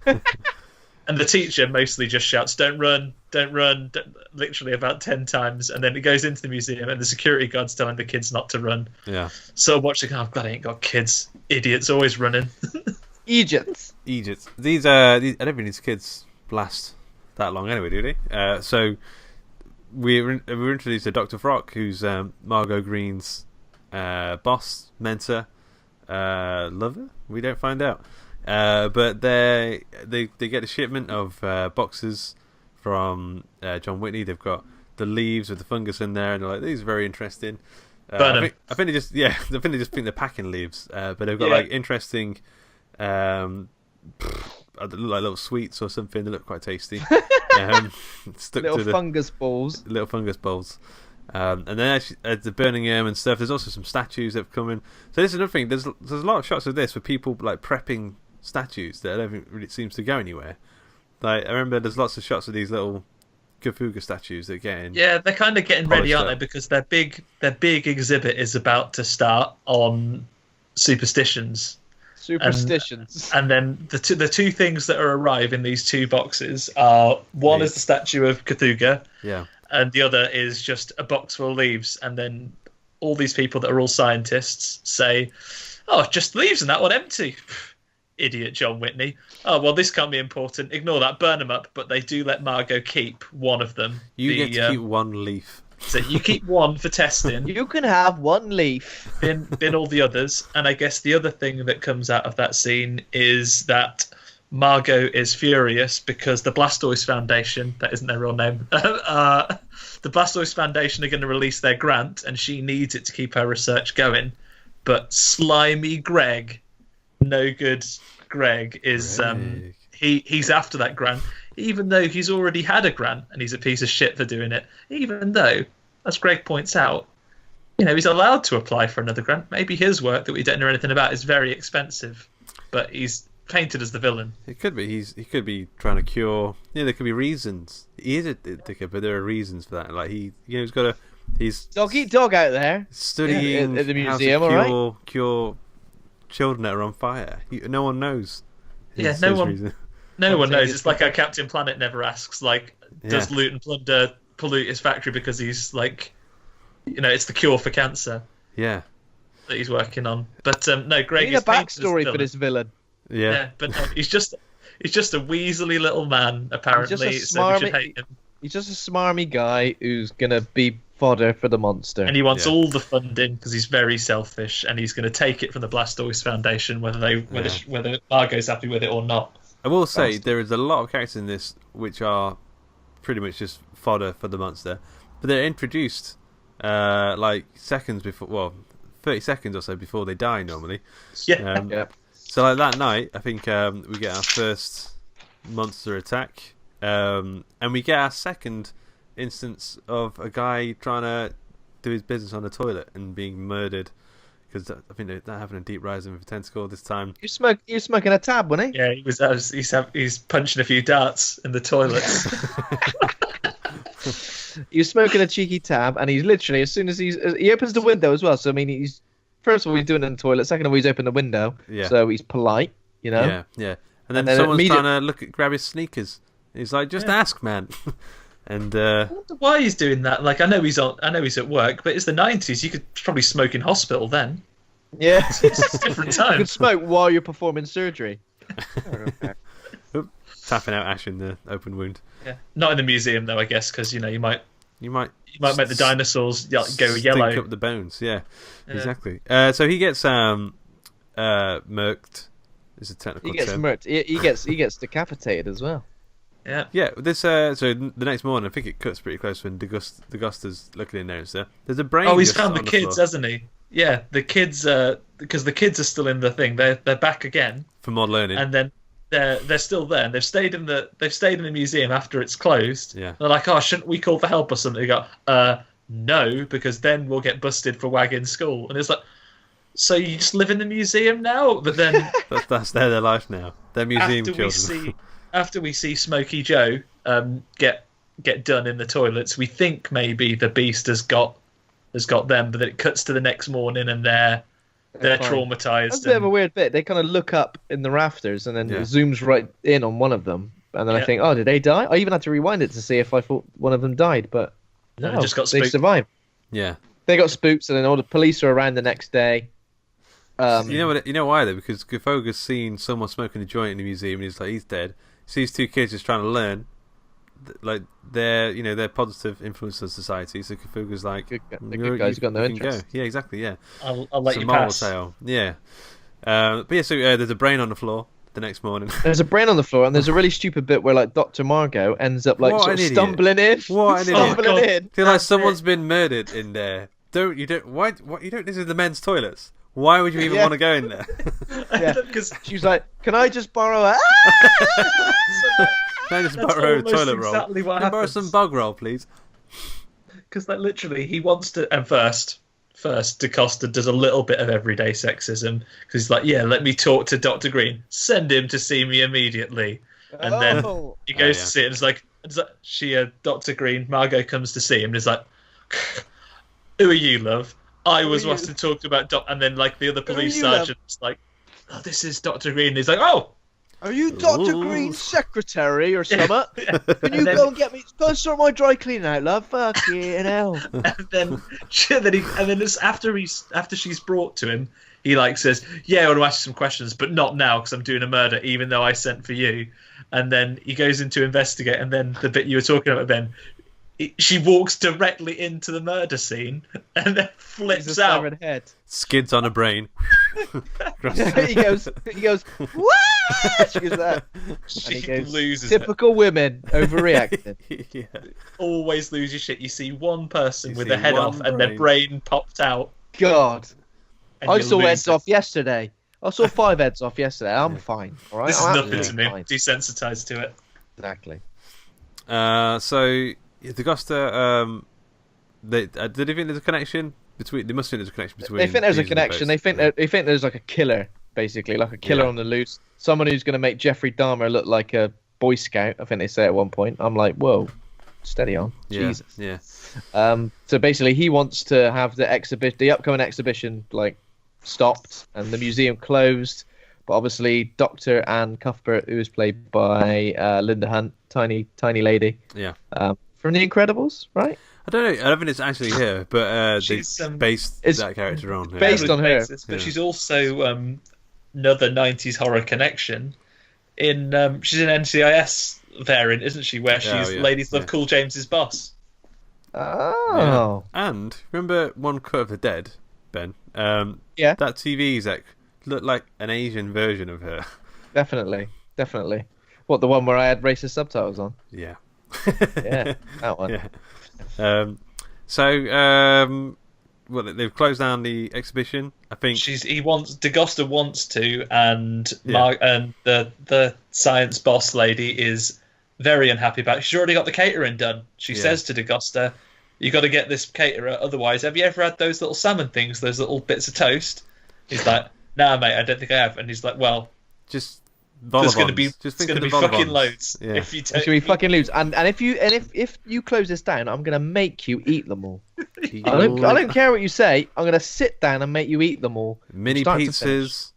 And the teacher mostly just shouts, don't run, literally about 10 times. And then it goes into the museum and the security guard's telling the kids not to run. Yeah. So watching, oh, God, I ain't got kids. Idiots always running. Egypt. These I don't think these kids last that long anyway, do they? So we were introduced to Dr. Frock, who's Margot Green's boss, mentor, lover. We don't find out, but they get a shipment of boxes from John Whitney. They've got the leaves with the fungus in there, and they're like, these are very interesting. I think they just think they're packing leaves, but they've got like interesting, like little sweets or something. They look quite tasty. Little fungus balls. Little fungus balls. And then actually, the burning them and stuff. There's also some statues that have come in. So this is another thing. There's a lot of shots of this with people like prepping statues that I don't think really seems to go anywhere. Like I remember, there's lots of shots of these little Cthulhu statues that get in. Yeah, they're kind of getting ready, aren't they? Because their big exhibit is about to start on superstitions. And then the two things that are arrive in these two boxes are one is the statue of Cthulhu. Yeah. And the other is just a box full of leaves. And then all these people that are all scientists say, oh, just leaves and that one empty. Idiot John Whitney. Oh, well, this can't be important. Ignore that. Burn them up. But they do let Margot keep one of them. You get to keep one leaf. So you keep one for testing. You can have one leaf. Bin all the others. And I guess the other thing that comes out of that scene is that Margot is furious because the Blastoise Foundation, that isn't their real name, the Blastoise Foundation are going to release their grant and she needs it to keep her research going. But slimy Greg, no good Greg, is he's after that grant, even though he's already had a grant and he's a piece of shit for doing it. Even though, as Greg points out, he's allowed to apply for another grant. Maybe his work that we don't know anything about is very expensive, but he's painted as the villain. It could be. He could be trying to cure. There could be reasons. He is a dickhead, but there are reasons for that. Like he's got a. He's dog eat dog out there studying at the museum. How to cure children that are on fire. No one knows. No one knows. It's like our Captain Planet never asks. Like, does Loot and Plunder pollute his factory because he's like, it's the cure for cancer. Yeah. That he's working on. But no, Greg. Need a backstory for this villain. Yeah, but no, he's just a weaselly little man, apparently. He's just a smarmy guy who's gonna be fodder for the monster, and he wants all the funding because he's very selfish, and he's going to take it from the Blastoise Foundation, whether Margot's happy with it or not. I will say there is a lot of characters in this which are pretty much just fodder for the monster, but they're introduced like seconds before, 30 seconds or so before they die normally. Yeah. So like that night, I think we get our first monster attack, and we get our second instance of a guy trying to do his business on the toilet and being murdered, because I think they're having a deep rising with a tentacle this time. You're smoking a tab, wasn't he? Yeah, he's punching a few darts in the toilet. He was smoking a cheeky tab, and he's literally, as soon as he opens the window as well. So I mean, he's first of all he's doing it in the toilet. Second of all, he's opened the window. Yeah. So he's polite, Yeah. And then someone's trying to grab his sneakers. He's like, just ask, man. And I wonder why he's doing that. Like, I know he's at work, but it's the 90s. You could probably smoke in hospital then. Yeah, it's a different time. You can smoke while you're performing surgery. Tapping out ash in the open wound. Yeah, not in the museum though, I guess, because you might make the dinosaurs go yellow. Stink up the bones. Yeah. Exactly. So he gets murked. Is a technical term. Murked. He gets decapitated as well. Yeah. Yeah. This so the next morning, I think it cuts pretty close when Degusta's looking in there and stuff. There's a brain. Oh, he's found the kids, hasn't he? Yeah, the kids. Because the kids are still in the thing. They're back again for more learning, and then they're still there. And they've stayed in the museum after it's closed. Yeah. They're like, oh, shouldn't we call for help or something? They go, no, because then we'll get busted for wagging school. And it's like, so you just live in the museum now? But then that's their life now. They're museum children. After we see Smokey Joe get done in the toilets, we think maybe the beast has got them, but then it cuts to the next morning and they're traumatized. That's a bit of a weird bit. They kind of look up in the rafters and then it zooms right in on one of them, and then I think, oh, did they die? I even had to rewind it to see if I thought one of them died, but no, they just got spooked. They survived. Yeah, they got spooked, and then all the police are around the next day. You know why though? Because Gufoga's seen someone smoking a joint in the museum, and he's like, he's dead. Sees two kids just trying to learn, like they're positive influence on society. So Gufoga's like, the good guys got no interest. Yeah, exactly. Yeah, I'll let you moral pass. Tale. Yeah, but yeah. So there's a brain on the floor the next morning. There's a brain on the floor, and there's a really stupid bit where like Dr. Margot ends up like sort of stumbling in. What an idiot! Stumbling in. Feel like someone's been murdered in there. Why? You don't. This is the men's toilets. Why would you even want to go in there? Yeah, because she was like, "Can I just borrow a?" Can I just borrow a toilet roll? Exactly what Can I borrow some bug roll, please? Because like literally, he wants to. And first, DaCosta does a little bit of everyday sexism because he's like, "Yeah, let me talk to Dr. Green. Send him to see me immediately." And then he goes to see it. And it's like Dr. Green, Margot comes to see him. And he's like, "Who are you, love? I was once to talk about and then like the other police sergeant's like, oh, this is Dr. Green. And he's like, oh, are you Dr. Green's secretary or something? Can you go and get me? Go and sort my dry cleaning out, love. Fucking hell. And then after she's brought to him, he like says, yeah, I want to ask you some questions, but not now because I'm doing a murder, even though I sent for you. And then he goes in to investigate, and then the bit you were talking about, Ben. She walks directly into the murder scene and then flips out. Head. Skids on a brain. he goes, what? She goes that. She loses typical women overreacting. Yeah. Always lose your shit. You see one person with their head off and their brain popped out. God. I saw heads off yesterday. I saw 5 heads off yesterday. I'm fine. All right? This is nothing to me. Desensitized to it. Exactly. So... DaCosta, did they think there's a connection between? They must think there's a connection between. They think there's a connection. They think there's like a killer, basically, like a killer on the loose. Someone who's going to make Jeffrey Dahmer look like a Boy Scout. I think they say at one point. I'm like, whoa, steady on, Jesus. Yeah. So basically, he wants to have the upcoming exhibition, like stopped and the museum closed. But obviously, Dr. Anne Cuthbert, who is played by Linda Hunt, tiny lady. Yeah. From The Incredibles, right? I don't know. I don't think it's actually her, but they based that character on her. Based on her. But she's also another 90s horror connection. She's in NCIS variant, isn't she? Where she's Ladies Love Cool James's boss. Oh. Yeah. And remember One Cut of the Dead, Ben? Yeah. That TV exec looked like an Asian version of her. Definitely. What, the one where I had racist subtitles on? Yeah. Yeah, that one. Yeah. Well, they've closed down the exhibition. I think DaCosta wants to, and the science boss lady is very unhappy about it. She's already got the catering done. She says to DaCosta, "You got to get this caterer, otherwise, have you ever had those little salmon things, those little bits of toast?" He's like, "Nah, mate, I don't think I have." And he's like, "Well, just." There's going to be fucking loads. Yeah. If you there's going to be fucking loads, and if you close this down, I'm going to make you eat them all. I don't care what you say. I'm going to sit down and make you eat them all. Mini pizzas,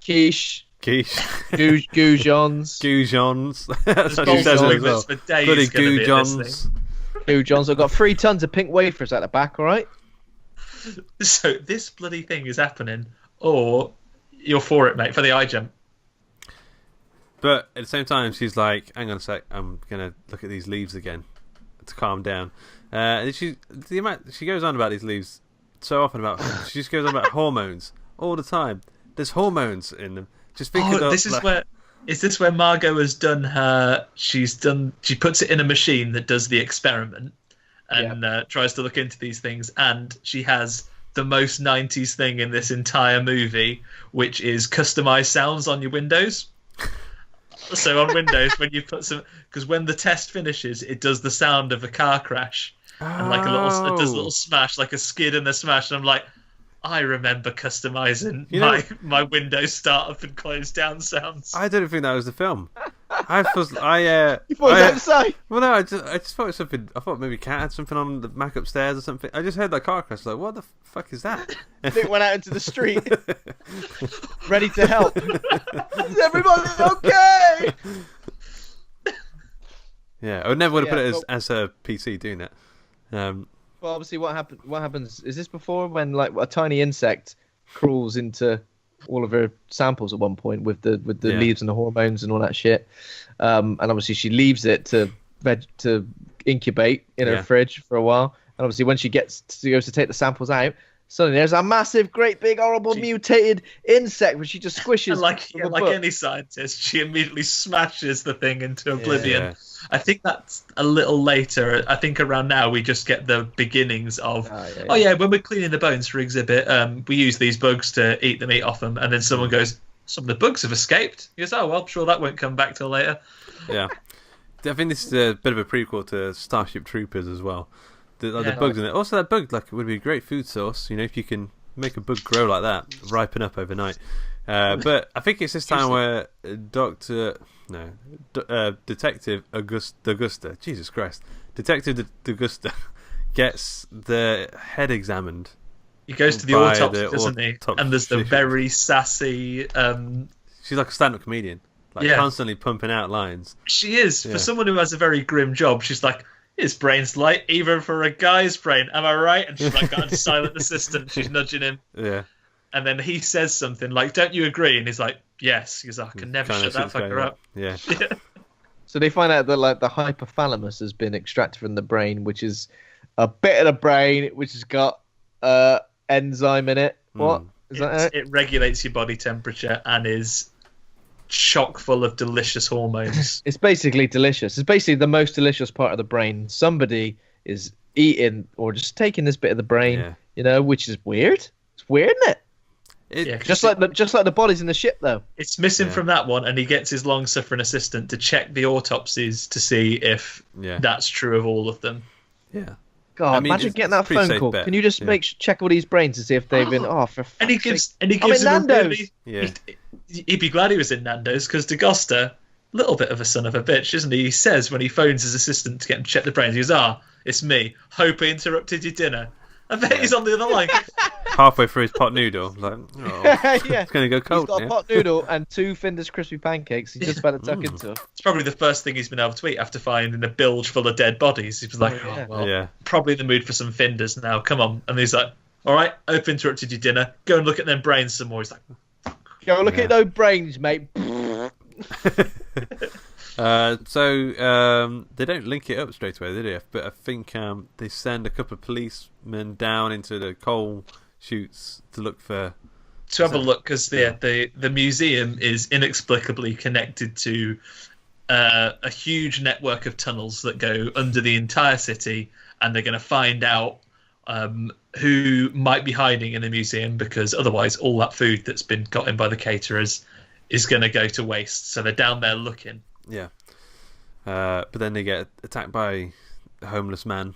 quiche, goujons. That's what she says as well. Bloody goujons. Goujons. I've got 3 tons of pink wafers at the back. All right. So this bloody thing is happening, or you're for it, mate, for the eye jump. But at the same time, she's like, hang on a sec, I'm going to look at these leaves again to calm down. And she goes on about these leaves so often she just goes on about hormones all the time. There's hormones in them. Just think is this where Margot has done she puts it in a machine that does the experiment and tries to look into these things, and she has the most 90s thing in this entire movie, which is customized sounds on your windows. So on Windows, when you put because when the test finishes, it does the sound of a car crash and like it does a little smash, like a skid and a smash. And I'm like, I remember customizing my Windows startup and close down sounds. I didn't think that was the film. You thought it was outside? Well, no, I just thought it was something. I thought maybe Cat had something on the Mac upstairs or something. I just heard that car crash. Like, what the fuck is that? It went out into the street, ready to help. Is everybody okay? Yeah, I would never put it as a PC doing that. Well, obviously, what happens? Is this before when like a tiny insect crawls into all of her samples at one point with the leaves and the hormones and all that shit, and obviously she leaves it to incubate in her fridge for a while, and obviously when she goes to take the samples out, suddenly there's a massive, great, big, horrible, mutated insect which she just squishes. And like any scientist, she immediately smashes the thing into oblivion. Yeah. I think that's a little later. I think around now we just get the beginnings of, when we're cleaning the bones for exhibit, we use these bugs to eat the meat off them. And then someone goes, some of the bugs have escaped. He goes, oh, well, sure, that won't come back till later. Yeah. I think this is a bit of a prequel to Starship Troopers as well. The bugs in it. Also, that bug would be a great food source, if you can make a bug grow like that, ripen up overnight. But I think it's this time where Detective Augusta, Jesus Christ, Detective Augusta gets the head examined. He goes to the autopsy, doesn't he? And there's the very sassy. She's like a stand-up comedian, constantly pumping out lines. She is for someone who has a very grim job. She's like, his brain's light, even for a guy's brain. Am I right? And she's like got a silent assistant. She's nudging him. Yeah. And then he says something like, don't you agree? And he's like, yes. He's like, I can never shut that fucker up. Yeah. So they find out that the hypothalamus has been extracted from the brain, which is a bit of the brain which has got enzyme in it. What? Is that it? It regulates your body temperature and is chock full of delicious hormones. It's basically delicious. It's basically the most delicious part of the brain. Somebody is eating or just taking this bit of the brain, which is weird. It's weird, isn't it? Just like the bodies in the ship, though. It's missing from that one, and he gets his long-suffering assistant to check the autopsies to see if that's true of all of them. Yeah. God, imagine getting that phone call. Bet. Can you just check all these brains to see if they've been and he gives him Nando's. He'd be glad he was in Nando's because DaGosta, little bit of a son of a bitch, isn't he? He says when he phones his assistant to get him to check the brains, he goes, it's me. Hope I interrupted your dinner. I bet he's on the other line. Halfway through his pot noodle, it's going to go cold. He's got a pot noodle and 2 Finder's crispy pancakes. He's just about to tuck into. It's probably the first thing he's been able to eat after finding a bilge full of dead bodies. He was like, probably in the mood for some Finders now. Come on. And he's like, all right, I've interrupted your dinner. Go and look at them brains some more. He's like, go look at those brains, mate. So they don't link it up straight away, do they? But I think they send a couple of policemen down into the coal chutes to look for... To have a look, because the museum is inexplicably connected to a huge network of tunnels that go under the entire city, and they're going to find out who might be hiding in the museum, because otherwise all that food that's been gotten by the caterers is going to go to waste. So they're down there looking. Yeah. But then they get attacked by a homeless man.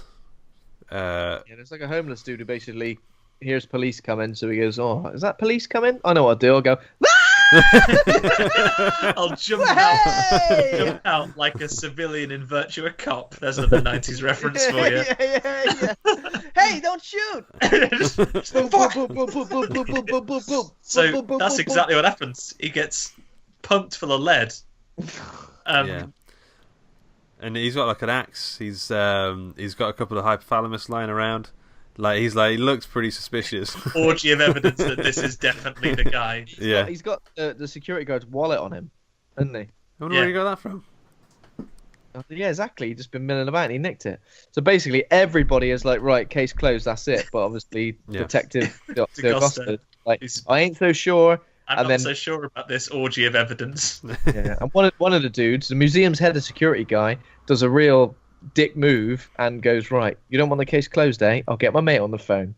There's like a homeless dude who basically hears police coming, so he goes, is that police coming? I know what I'll do. I'll go, I'll jump out like a civilian in Virtua Cop. There's another 90s reference for you. Yeah. Hey, don't shoot! So that's exactly what happens. He gets pumped full of lead. And he's got like an axe. He's got a couple of hypothalamus lying around. Like he looks pretty suspicious. Orgy of evidence that this is definitely the guy. He's got the security guard's wallet on him, hasn't he? I wonder where you got that from. Yeah, exactly. He's just been milling about and he nicked it. So basically, everybody is like, right, case closed, that's it. But obviously, Detective Augusta, like, I ain't so sure. I'm not so sure about this orgy of evidence. Yeah, and one of the dudes, the museum's head of security guy, does a real dick move and goes, right, you don't want the case closed, eh? I'll get my mate on the phone.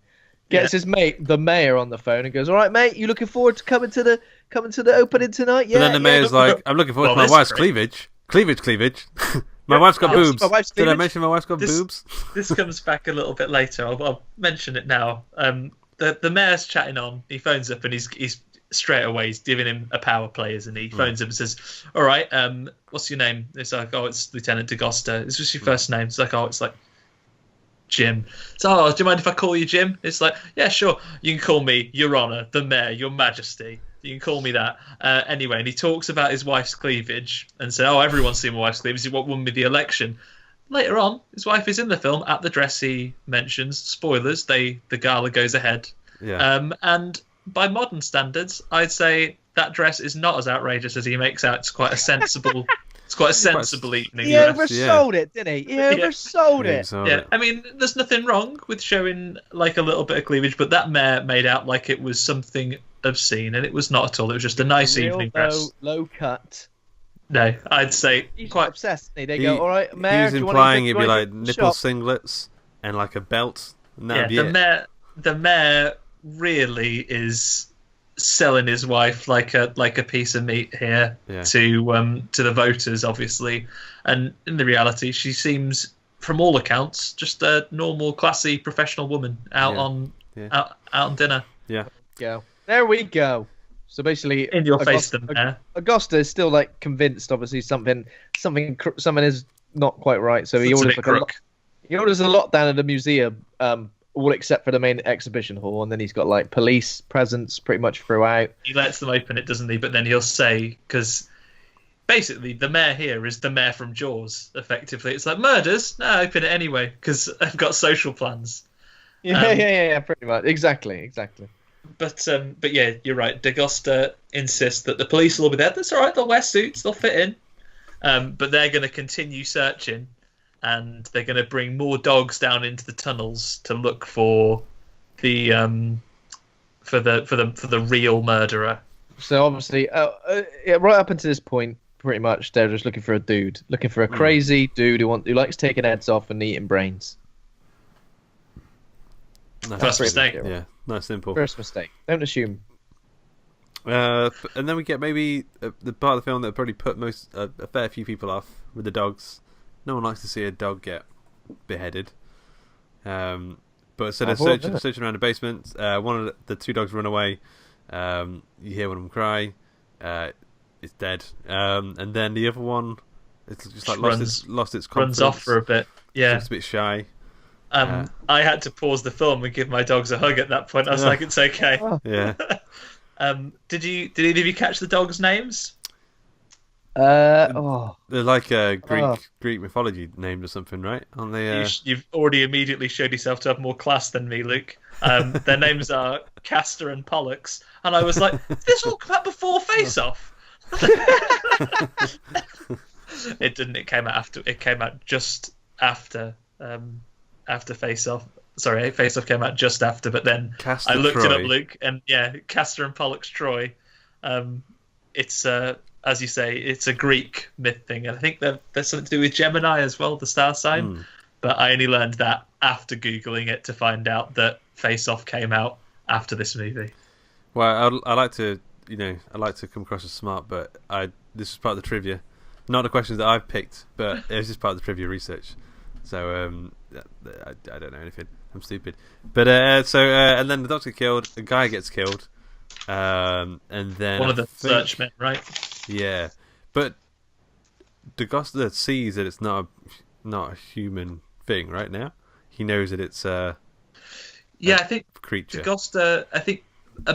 Gets his mate, the mayor, on the phone and goes, all right, mate, you looking forward to coming to the opening tonight? Yeah. But then the mayor's like, I'm looking forward to my wife's cleavage. Cleavage. My wife's got boobs. Did I mention my wife's got boobs? This comes back a little bit later. I'll mention it now. The mayor's chatting on. He phones up and he's straight away. He's giving him a power play, isn't he? He phones up and says, "All right, what's your name?" It's like, "Oh, it's Lieutenant D'Agosta." It's just your first name. It's like, "Oh, it's like Jim." So, "Oh, do you mind if I call you Jim?" It's like, "Yeah, sure. You can call me Your Honor, the Mayor, Your Majesty. You can call me that." Anyway, and he talks about his wife's cleavage and said, "Oh, everyone's seen my wife's cleavage. What won me the election?" Later on, his wife is in the film at the dress he mentions. Spoilers: the gala goes ahead. Yeah. And by modern standards, I'd say that dress is not as outrageous as he makes out. It's quite a sensible. It's quite a sensible evening dress. He oversold it, didn't he? He oversold it. Yeah, I mean, there's nothing wrong with showing like a little bit of cleavage, but that mayor made out like it was something obscene, and it was not at all. It was just a nice evening dress. Low cut. No, I'd say he's quite obsessed. They go, all right, mayor. He's implying it'd be like nipple singlets and like a belt. And that'd be the mayor really is selling his wife like a piece of meat here to the voters, obviously, and in the reality, she seems, from all accounts, just a normal, classy, professional woman out on dinner. Yeah. There we go. So basically, in your face, the mayor. Augusta is still like convinced. Obviously, something is not quite right. So he orders a lot down at the museum. All except for the main exhibition hall, and then he's got like police presence pretty much throughout. He lets them open it, doesn't he? But then he'll say, because basically the mayor here is the mayor from Jaws, effectively. It's like, murders? No, open it anyway, because I've got social plans. Yeah, pretty much. Exactly. But yeah, you're right. D'Agosta insists that the police will be there. That's all right, they'll wear suits, they'll fit in. But they're going to continue searching. And they're going to bring more dogs down into the tunnels to look for the for the real murderer. So obviously, right up until this point, pretty much they're just looking for a dude, looking for a crazy dude who likes taking heads off and eating brains. First mistake. Yeah, nice, simple. First mistake. Don't assume. And then we get maybe the part of the film that probably put a fair few people off with the dogs. No one likes to see a dog get beheaded. But so they're searching around the basement. One of the two dogs run away. You hear one of them cry. It's dead. And then the other one, it's just like lost its confidence. Runs off for a bit. Yeah, it's a bit shy. I had to pause the film and give my dogs a hug at that point. I was like, it's okay. Yeah. Did either of you catch the dogs' names? They're like Greek mythology named or something, right? Aren't they? You've already immediately showed yourself to have more class than me, Luke. Their names are Castor and Pollux, and I was like, "This all come out before Face Off." It didn't. It came out after. It came out just after Face Off. Sorry, Face Off came out just after, but then Castor I looked Troy. It up, Luke, and yeah, Castor and Pollux Troy. It's as you say, it's a Greek myth thing, and I think there's something to do with Gemini as well, the star sign. But I only learned that after Googling it to find out that Face Off came out after this movie. Well, I like to come across as smart, but this is part of the trivia, not the questions that I've picked, but it's just part of the trivia research. So I don't know anything. I'm stupid. But and then the doctor killed. The guy gets killed. And then one of the searchmen, right? Yeah, but D'Agosta sees that it's not a human thing right now. He knows that it's I think creature. D'Agosta, I think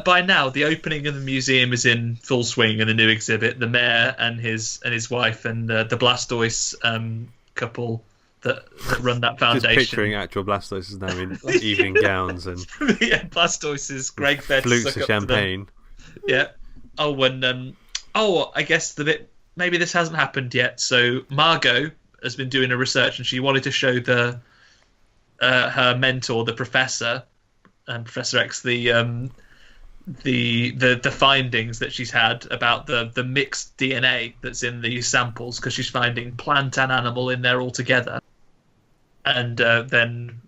by now the opening of the museum is in full swing, and the new exhibit, the mayor and his wife and the Blastoise couple that run that foundation. Just picturing actual Blastoises now in evening gowns and Blastoises, Greg fed flutes of champagne. Yeah. Oh, and I guess the bit maybe this hasn't happened yet. So Margot has been doing a research, and she wanted to show her mentor, the Professor, Professor X, the findings that she's had about the mixed DNA that's in these samples, because she's finding plant and animal in there all together. And then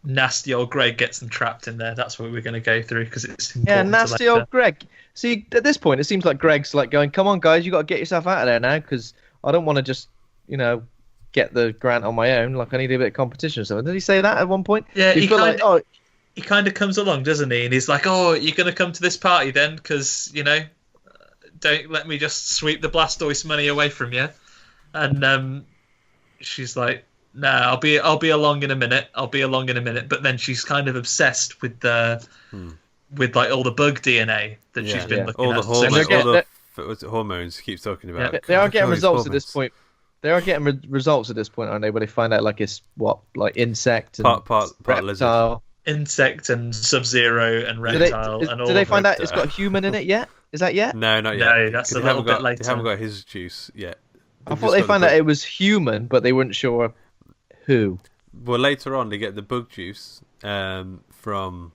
nasty old Greg gets them trapped in there. That's what we're going to go through, because it's important. Yeah, nasty old Greg. See, at this point, it seems like Greg's like going, "Come on, guys, you got to get yourself out of there now, because I don't want to just, get the grant on my own. Like, I need a bit of competition or something." Did he say that at one point? Yeah, he kind of comes along, doesn't he? And he's like, "Oh, you're going to come to this party then? Because, don't let me just sweep the Blastoise money away from you." And she's like, "No, I'll be along in a minute. But then she's kind of obsessed with with like all the bug DNA that she's been looking at. All the hormones he keeps talking about. Yeah, they are getting results at this point. They are getting results at this point, aren't they? Where they find out like it's like insect and part reptile. lizard. Insect and Sub-Zero and reptile and all. Do they find out it's got human in it yet? Is that yet? No, not yet. No, that's a little bit later. They haven't got his juice yet. I thought they found out it was human, but they weren't sure who. Well, later on, they get the bug juice from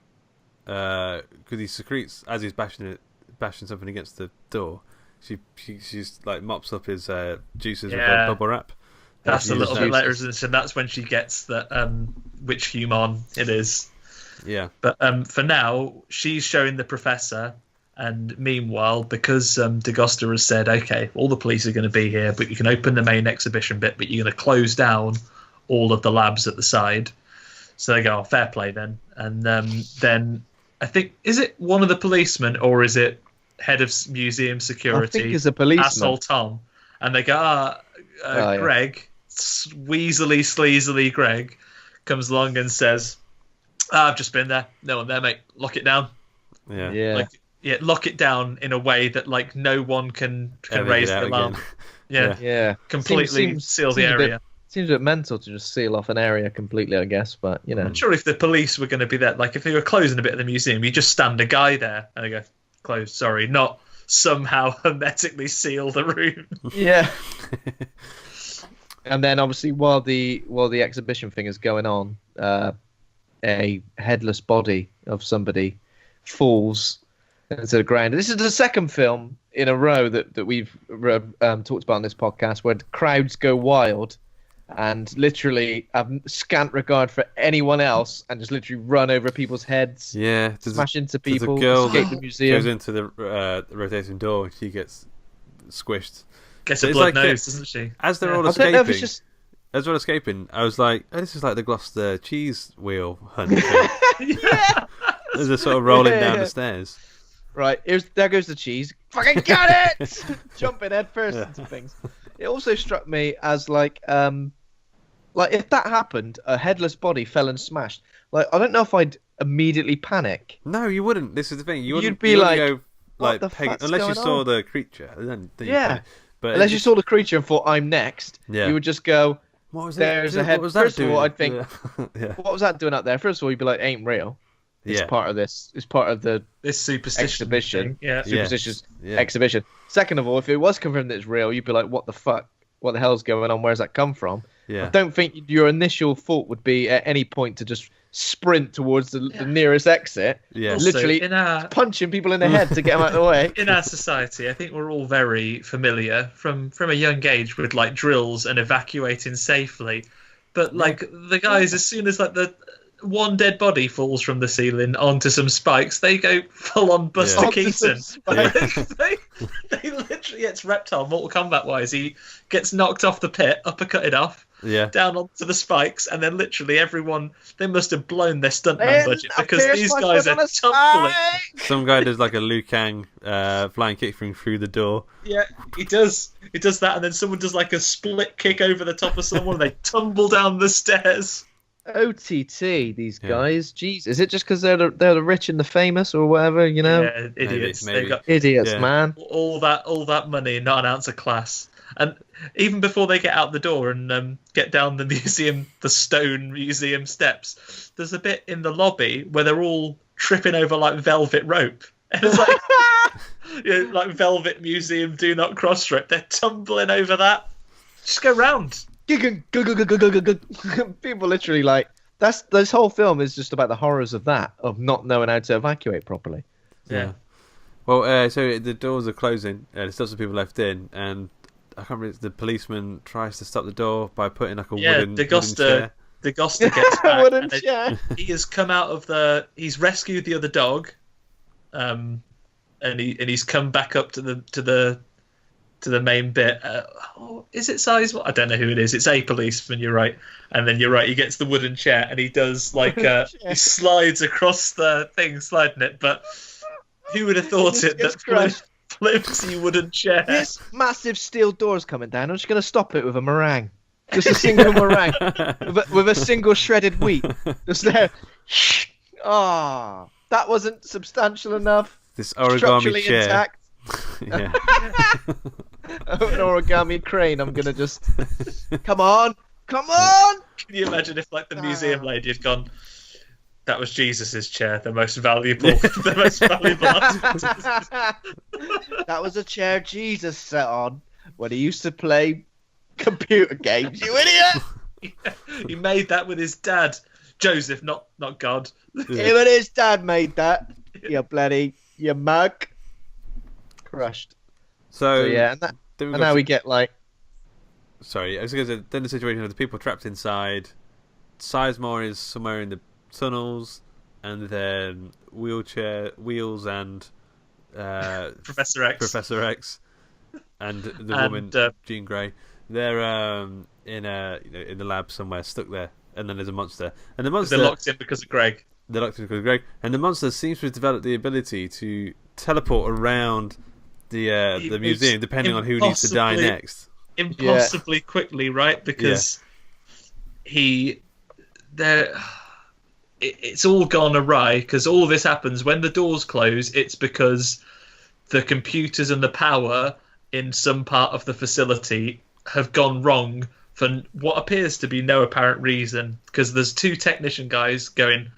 because he secretes as he's bashing something against the door. She's like mops up his juices with a bubble wrap. That's a little bit later, isn't it? And that's when she gets that which human it is. Yeah. But for now, she's showing the Professor, and meanwhile, because DeGosta has said, okay, all the police are going to be here, but you can open the main exhibition bit, but you're going to close down all of the labs at the side. So they go, fair play then. And then I think, is it one of the policemen, or is it head of museum security? I think it's a policeman. Asshole Tom. And they go, Greg, weaselly, sleazily Greg, comes along and says, I've just been there. No one there, mate. Lock it down. Yeah. Lock it down in a way that like no one can raise the alarm. Yeah. Completely seal the area. Seems a bit mental to just seal off an area completely, I guess, but I'm sure if the police were going to be there, like if they were closing a bit of the museum, you just stand a guy there and they go, closed, sorry, not somehow hermetically seal the room. Yeah. And then obviously while the exhibition thing is going on, a headless body of somebody falls into the ground. This is the second film in a row that we've talked about on this podcast where the crowds go wild and literally have scant regard for anyone else and just literally run over people's heads, smash into people, escape the museum. Goes into the rotating door, she gets squished. Gets a blood nose, doesn't she? As they're all escaping, I was like, oh, this is like the Gloucester cheese wheel hunt. Yeah. As they're sort of rolling down the stairs. Right, there goes the cheese. Fucking got it! Jumping head first into things. It also struck me as like if that happened, a headless body fell and smashed. Like, I don't know if I'd immediately panic. No, you wouldn't. This is the thing. You'd be like, go, what the fuck's unless you saw on? the creature. Then yeah. But unless you saw the creature and thought, I'm next, you would just go, what was there's a head. First of all, I'd think, what was that doing up there? First of all, you'd be like, ain't real. It's part of this. It's part of this superstition exhibition. Yeah. Superstitious exhibition. Second of all, if it was confirmed that it's real, you'd be like, what the fuck? What the hell's going on? Where's that come from? Yeah. I don't think your initial thought would be at any point to just sprint towards the nearest exit. Yeah. Also, literally punching people in the head to get them out of the way. In our society, I think we're all very familiar from a young age with like drills and evacuating safely. But like the guys, as soon as like the one dead body falls from the ceiling onto some spikes, they go full on Buster Keaton. They literally, it's Reptile, Mortal Kombat wise. He gets knocked off the pit, uppercutted off, down onto the spikes, and then literally everyone, they must have blown their stuntman budget because these guys are tumbling. Some guy does like a Liu Kang flying kick through the door. Yeah, he does that, and then someone does like a split kick over the top of someone, and they tumble down the stairs. OTT, these guys. Jeez, is it just because they're the rich and the famous or whatever? Yeah, idiots. Maybe. They've got idiots, man. All that money, not an ounce of class. And even before they get out the door and get down the stone museum steps, there's a bit in the lobby where they're all tripping over like velvet rope. And it's like, like velvet museum, do not cross strip. They're tumbling over that. Just go round. People literally like this whole film is just about the horrors of that, of not knowing how to evacuate properly. Yeah. Well, so the doors are closing, and there's lots of people left in, and I can't remember. The policeman tries to stop the door by putting like a wooden chair. DeGosta gets back. Wooden chair. He has come out of he's rescued the other dog, and he's come back up to the main bit. Is it Sizemore? I don't know who it is. It's a policeman. You're right. And then you're right. He gets the wooden chair and he does like he slides across the thing, sliding it. But who would have thought it that flimsy wooden chair? This massive steel door's coming down. I'm just going to stop it with a meringue. Just a single meringue with a single shredded wheat. Just there. That wasn't substantial enough. This origami chair. Intact. Yeah. An origami crane. I'm gonna just come on. Can you imagine if like the museum lady had gone, that was Jesus's chair, the most valuable that was a chair Jesus sat on when he used to play computer games, you idiot. He made that with his dad, Joseph, not God. Him and his dad made that. You mug. Crushed. So yeah, and now we get like. Sorry, I was going to say, then the situation of the people trapped inside. Sizemore is somewhere in the tunnels, and then Wheels and Professor X and the woman Jean Grey. They're in the lab somewhere, stuck there, and then there's a monster, and the monster they're locked in because of Greg. And the monster seems to have developed the ability to teleport around the museum, depending on who needs to die next. Impossibly quickly, right? Because it's all gone awry. Because all of this happens when the doors close. It's because the computers and the power in some part of the facility have gone wrong for what appears to be no apparent reason. Because there's two technician guys going,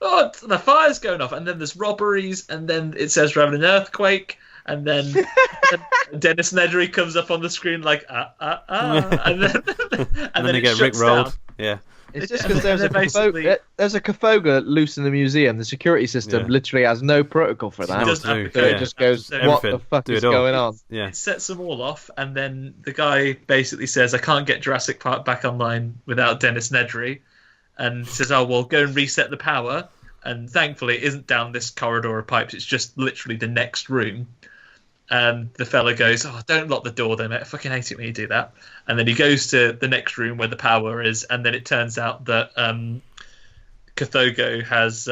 "Oh, the fire's going off," and then there's robberies, and then it says we're having an earthquake. And then Dennis Nedry comes up on the screen like, and then they get rickrolled. Yeah. It's just because there's a Kafoga loose in the museum. The security system literally has no protocol for that. It just goes, what the fuck is going on? Yeah. It sets them all off, and then the guy basically says, I can't get Jurassic Park back online without Dennis Nedry. And says, oh, well, go and reset the power. And thankfully it isn't down this corridor of pipes. It's just literally the next room. And the fella goes, oh, don't lock the door there, mate. I fucking hate it when you do that. And then he goes to the next room where the power is, and then it turns out that Kathogo has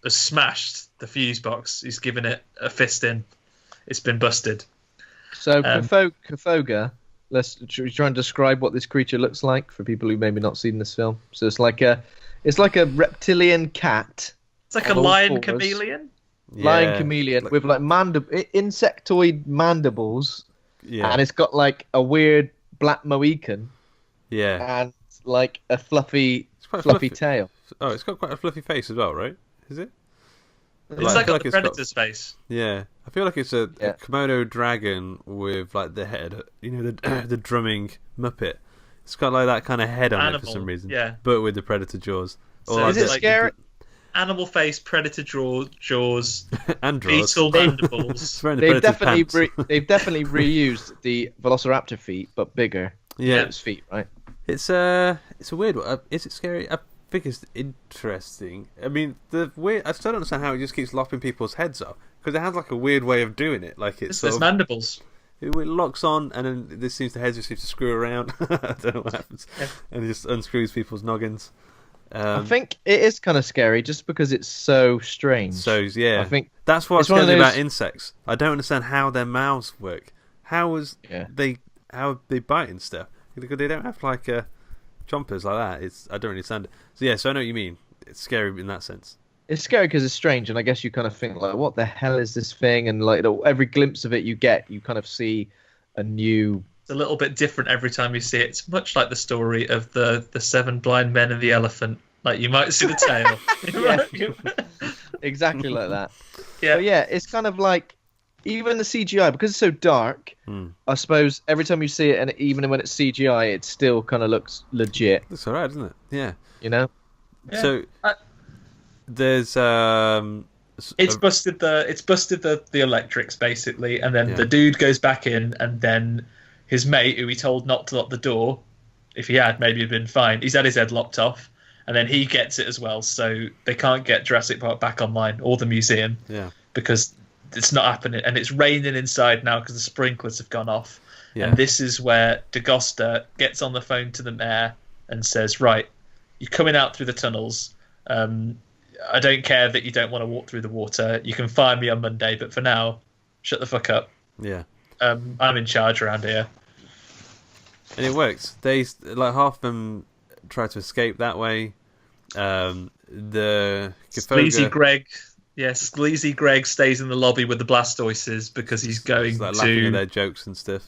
smashed the fuse box. He's given it a fist in. It's been busted. So Kathoga, should we try and describe what this creature looks like for people who maybe not seen this film? So it's like a reptilian cat. It's like a lion chameleon. Lion chameleon with like insectoid mandibles, and it's got like a weird black Mohican, and like a fluffy tail. Oh, it's got quite a fluffy face as well, right? Is it? It's like a predator's face. Yeah, I feel like it's a Komodo dragon with like the head, the drumming Muppet. It's got like that kind of head on it for some reason, but with the predator jaws. So is it scary? Animal face, predator jaws, and draws. Beetle mandibles. They've definitely reused the Velociraptor feet, but bigger. Yeah, its feet, right? It's a weird one. Is it scary? I think it's interesting. I mean, I still don't understand how it just keeps lopping people's heads off, because it has like a weird way of doing it. Like it's mandibles. It locks on, and then the head just seems to screw around. I don't know what happens, and it just unscrews people's noggins. I think it is kind of scary just because it's so strange. So I think that's what scares me about insects. I don't understand how their mouths work. How they bite and stuff? Because they don't have like chompers like that. I don't really understand it. So I know what you mean. It's scary in that sense. It's scary because it's strange, and I guess you kind of think like, what the hell is this thing? And like every glimpse of it you get, you kind of see a new It's a little bit different every time you see it. It's much like the story of the 7 blind men and the elephant. Like, you might see the tail. Exactly like that. Yeah. But yeah, it's kind of like, even the CGI, because it's so dark, I suppose every time you see it, and even when it's CGI, it still kind of looks legit. That's all right, doesn't it? Yeah. You know? Yeah. So, there's... It's busted the electrics, basically, and then the dude goes back in, and then his mate, who he told not to lock the door, if he had, maybe he'd been fine. He's had his head lopped off, and then he gets it as well, so they can't get Jurassic Park back online, or the museum, because it's not happening, and it's raining inside now because the sprinklers have gone off. And this is where DeGosta gets on the phone to the mayor and says, right, you're coming out through the tunnels. I don't care that you don't want to walk through the water. You can fire me on Monday, but for now, shut the fuck up. Yeah. I'm in charge around here. And it works. They, like, half of them try to escape that way. The Sleazy Greg... Yes, Sleazy Greg stays in the lobby with the Blastoises because he's going like to... laughing at their jokes and stuff.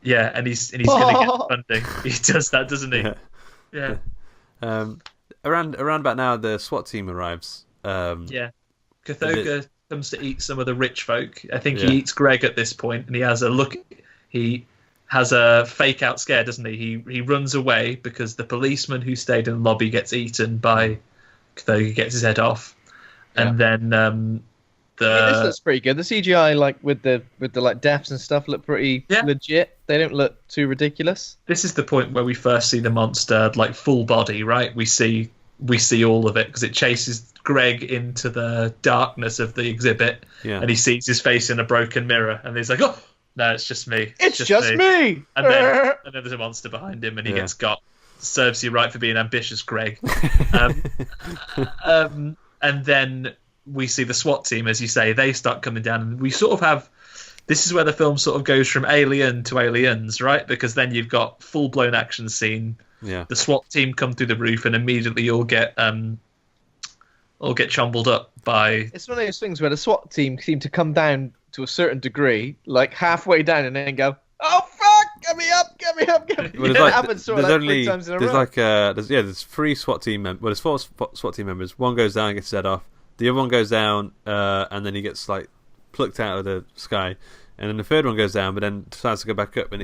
Yeah, and he's going to get funding. He does that, doesn't he? Yeah. Around about now, the SWAT team arrives. Cathoga comes to eat some of the rich folk. I think he eats Greg at this point, and he has a look. He has a fake out scare, doesn't he? He runs away because the policeman who stayed in the lobby gets eaten by Cathoga, gets his head off, and then this looks pretty good. The CGI, like with the like deaths and stuff, look pretty legit. They don't look too ridiculous. This is the point where we first see the monster, like full body, right? We see all of it because it chases Greg into the darkness of the exhibit, and he sees his face in a broken mirror, and he's like, "Oh, no, it's just me. It's just me." And then there's a monster behind him, and he gets got. Serves you right for being ambitious, Greg. And then we see the SWAT team, as you say, they start coming down, and we sort of have... This is where the film sort of goes from Alien to Aliens, right? Because then you've got full-blown action scene. Yeah. The SWAT team come through the roof, and immediately you'll get chumbled up by... It's one of those things where the SWAT team seem to come down to a certain degree, like halfway down, and then go, "Oh fuck! Get me up! Get me up! Get me up!" Well, It happens sort of like 3 times in a row. There's 3 SWAT team members. Well, there's 4 SWAT team members. One goes down and gets his head off. The other one goes down, and then he gets like plucked out of the sky. And then the third one goes down, but then decides to go back up, and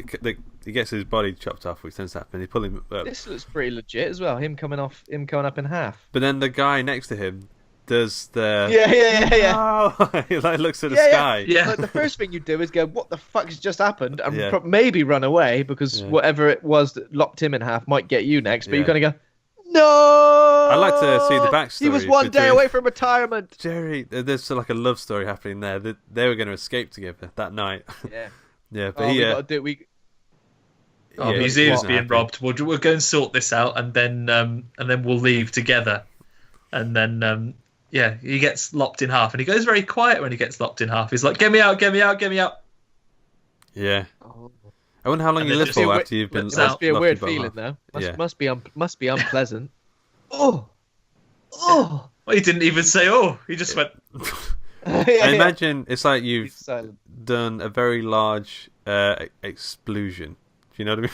he gets his body chopped off, which tends to happen. He pull him up. This looks pretty legit as well. Him coming up in half. But then the guy next to him does the yeah. He like looks at the sky. Yeah. Like, the first thing you do is go, "What the fuck has just happened?" And maybe run away because whatever it was that lopped him in half might get you next. But you kind of go, "No." I'd like to see the backstory. He was one day away from retirement. Jerry, there's like a love story happening there. They were going to escape together that night. Yeah. But we got to do it. Museum's being robbed. We'll go and sort this out, and then we'll leave together. And then he gets lopped in half, and he goes very quiet when he gets lopped in half. He's like, "Get me out! Get me out! Get me out!" Yeah. I wonder how long you live for after you've been. It must be a weird feeling, though. Must be unpleasant. Oh! Well, he didn't even say "oh." He just went. I imagine it's like you've done a very large explosion. Do you know what I mean?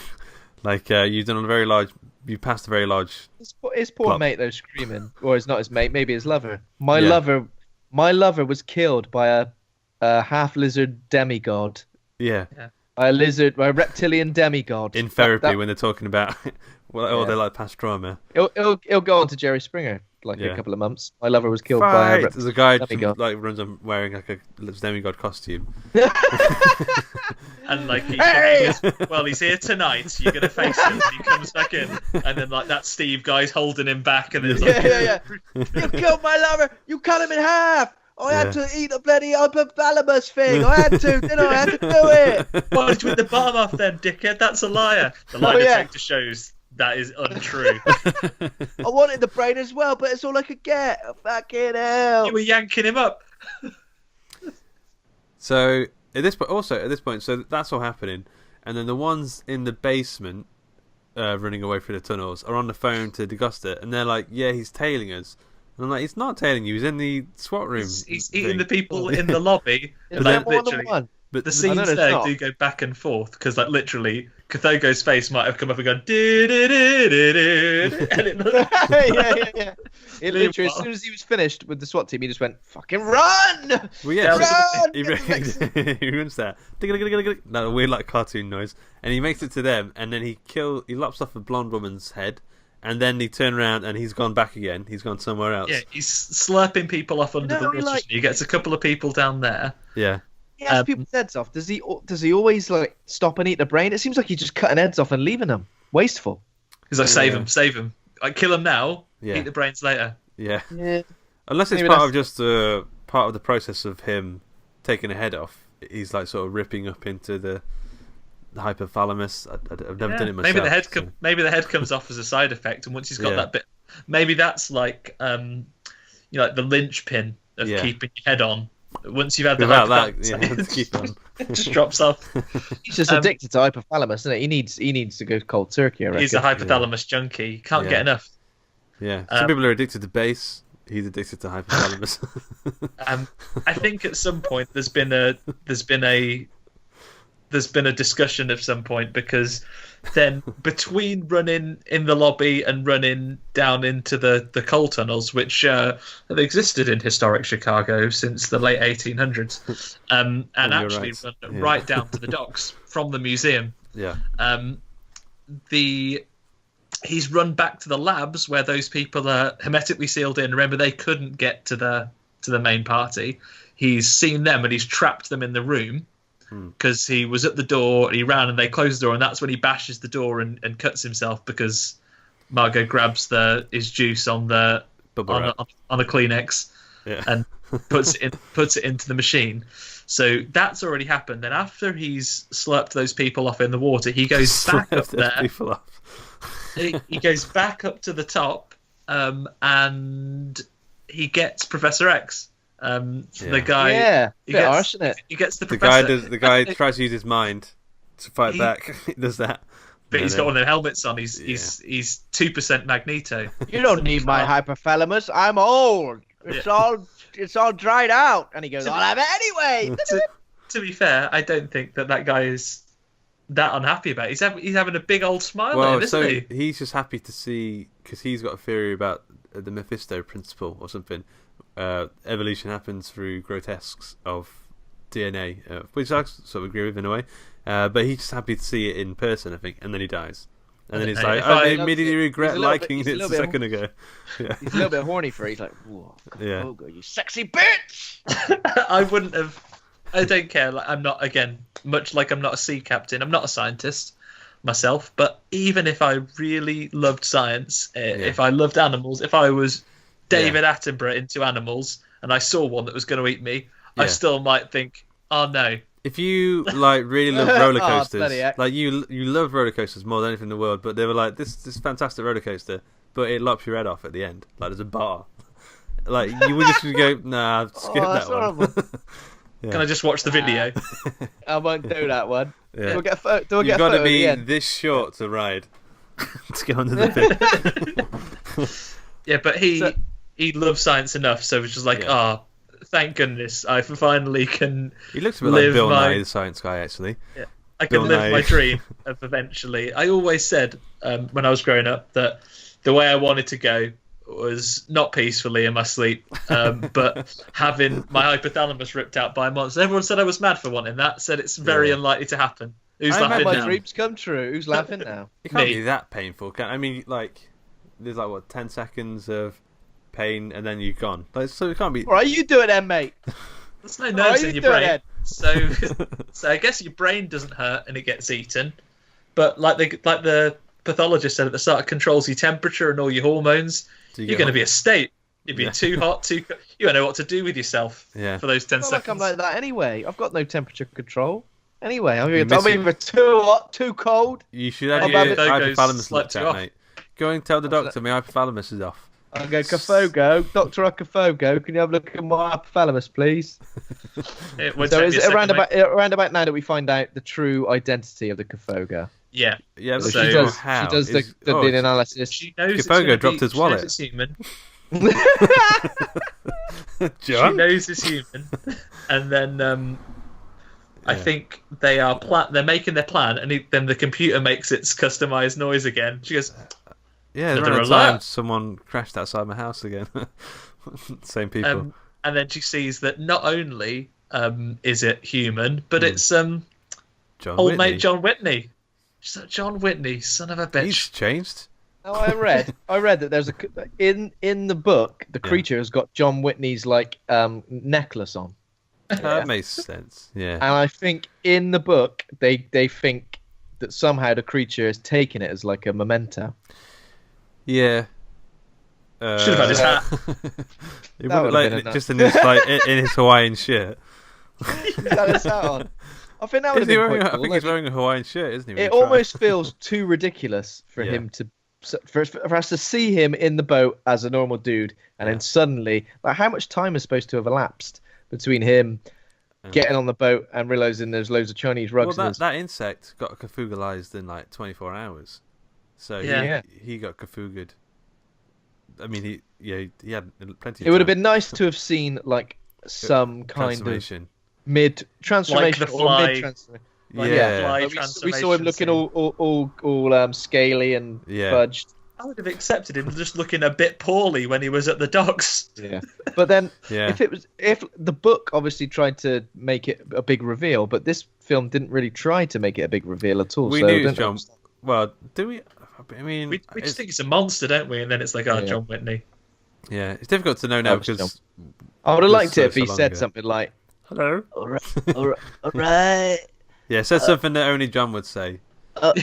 Like you've done a very large. You passed a very large. His poor mate though, screaming, or it's not his mate, maybe his lover. My lover was killed by a half lizard demigod. Yeah. A reptilian demigod. In therapy, when they're talking about, they're like past trauma. It'll go on to Jerry Springer like a couple of months. My lover was killed by a There's a guy demigod. like runs on wearing like a demigod costume. And like he's here tonight. You're gonna face him. And he comes back in, and then like that Steve guy's holding him back, and it's like, You killed my lover. You cut him in half. I had to eat the bloody hypothalamus thing. I had to, didn't I? I had to do it. Why did you eat the bottom off then, dickhead? That's a liar. The lie detector shows that is untrue. I wanted the brain as well, but it's all I could get. Fucking hell. You were yanking him up. So at this point, so that's all happening, and then the ones in the basement, running away through the tunnels, are on the phone to DeGosta, and they're like, "Yeah, he's tailing us." And I'm like, "He's not tailing you. He's in the SWAT room. He's eating the people in the lobby." Is that more than one? But the scenes there do go back and forth because, like, literally, Kothogo's face might have come up and gone, and it yeah. It literally, as soon as he was finished with the SWAT team, he just went, "Fucking run!" Well, yeah, run! He runs there. That weird, like, cartoon noise, and he makes it to them, and then he lops off a blonde woman's head, and then he turns around and he's gone back again. He's gone somewhere else. Yeah, he's slurping people off under the water. He gets a couple of people down there. Yeah. He has people's heads off. Does he always like stop and eat the brain? It seems like he's just cutting heads off and leaving them. Wasteful. He's like, save him. I kill him now. Eat the brains later. Yeah. Unless it's part of the process of him taking a head off. He's like sort of ripping up into the hypothalamus. I've never done it myself. Maybe the head comes off as a side effect, and once he's got that bit, maybe that's like like the linchpin of keeping your head on. Once you've had keep on. It just drops off. He's just addicted to hypothalamus, isn't it? He needs to go cold turkey. I reckon. He's a hypothalamus junkie. He can't get enough. Yeah, some people are addicted to bass. He's addicted to hypothalamus. I think at some point there's been a discussion at some point, because then between running in the lobby and running down into the coal tunnels, which have existed in historic Chicago since the late 1800s, and actually run right down to the docks from the museum. Yeah. He's run back to the labs where those people are hermetically sealed in. Remember, they couldn't get to the main party. He's seen them and he's trapped them in the room. Because he was at the door, he ran, and they closed the door, and that's when he bashes the door and cuts himself because Margot grabs his juice on a Kleenex and puts it into the machine. So that's already happened. Then after he's slurped those people off in the water, he goes back up there. He goes back up to the top, and he gets Professor X. The guy, he gets, harsh, isn't it? He gets the professor. The guy tries to use his mind to fight back. He does that, but he's got one of the helmets on. He's 2% Magneto. You don't need my hypothalamus. I'm old. It's all dried out. And he goes, "I'll have it anyway." To be fair, I don't think that guy is that unhappy about it. He's having a big old smile at him, isn't he? He's just happy to see, because he's got a theory about the Mephisto principle or something. Evolution happens through grotesques of DNA, which I sort of agree with in a way. But he's just happy to see it in person, I think, and then he dies. And then he's like, I immediately regret liking it a second ago. Yeah. He's a little bit horny for it. He's like, "Whoa, you sexy bitch!" I don't care. Like, I'm not, again, much like I'm not a sea captain, I'm not a scientist myself, but even if I really loved science, if I loved animals, if I was David Attenborough into animals and I saw one that was going to eat me, I still might think, oh no. If you like really love roller coasters, like you love roller coasters more than anything in the world, but they were like, this fantastic roller coaster, but it lops your head off at the end. Like there's a bar. Like you would just go, nah, skip that one. Can I just watch the video? I won't do that one. Yeah. Do I get a photo? You've got to be this short to ride. To get onto the thing. Yeah, but he loves science enough, so it's just like, thank goodness, I finally can. He looks a bit like Bill Nye, the science guy, actually. Yeah, I can live my dream of eventually. I always said when I was growing up that the way I wanted to go was not peacefully in my sleep, but having my hypothalamus ripped out by a monster. Everyone said I was mad for wanting that. Said it's very unlikely to happen. Who's laughing now? My dreams come true. Who's laughing now? It can't be that painful, can I mean, like, there's like what 10 seconds of pain and then you're gone. Like, so it can't be. What are you doing then, mate? There's no nerves in your brain, so I guess your brain doesn't hurt and it gets eaten. But like the pathologist said at the start, it controls your temperature and all your hormones. So you're going to be a state. You'd be too hot, too. You don't know what to do with yourself for those 10 seconds. Like I'm like that anyway. I've got no temperature control. Anyway, I'm either too hot, too cold. You should have your hypothalamus looked at, mate. Go and tell the doctor my hypothalamus is off. I'll go, Kothogo, Dr. Kothogo, can you have a look at my hypothalamus, please? So is it around about now that we find out the true identity of the Kothogo? Yeah. Yeah, so she does the DNA analysis. She knows Kothogo dropped his wallet. It's human. John? She knows it's human. And then I think they are they're making their plan, and then the computer makes its customized noise again. She goes, "Yeah, there was a time someone crashed outside my house again." Same people. And then she sees that not only is it human, but it's mate John Whitney. She's like, John Whitney, son of a bitch. He's changed. Oh, I read that there's in the book the creature has got John Whitney's necklace on. That makes sense. Yeah. And I think in the book they think that somehow the creature has taken it as like a memento. Yeah. Should have had his hat. He wouldn't just in his Hawaiian shirt. He's had his hat on. I think that would have been quite cool. I think he's wearing a Hawaiian shirt, isn't he? It almost feels too ridiculous for him to for us to see him in the boat as a normal dude, and then suddenly, how much time is supposed to have elapsed between him getting on the boat and realizing there's loads of Chinese rugs? Well, that insect got kafugalized in 24 hours, so he got kafuged. I mean, he had plenty of time. It would have been nice to have seen some kind of mid-transformation like the fly. Or mid-transformation. We saw him looking all scaly and fudged. I would have accepted him just looking a bit poorly when he was at the docks. Yeah, but then if the book obviously tried to make it a big reveal, but this film didn't really try to make it a big reveal at all. We knew John. Well, do we? I mean, we just think it's a monster, don't we? And then it's like, John Whitney. Yeah, it's difficult to know now because I would have liked it if he said something like, "Hello, all right." Yeah, said something that only John would say. All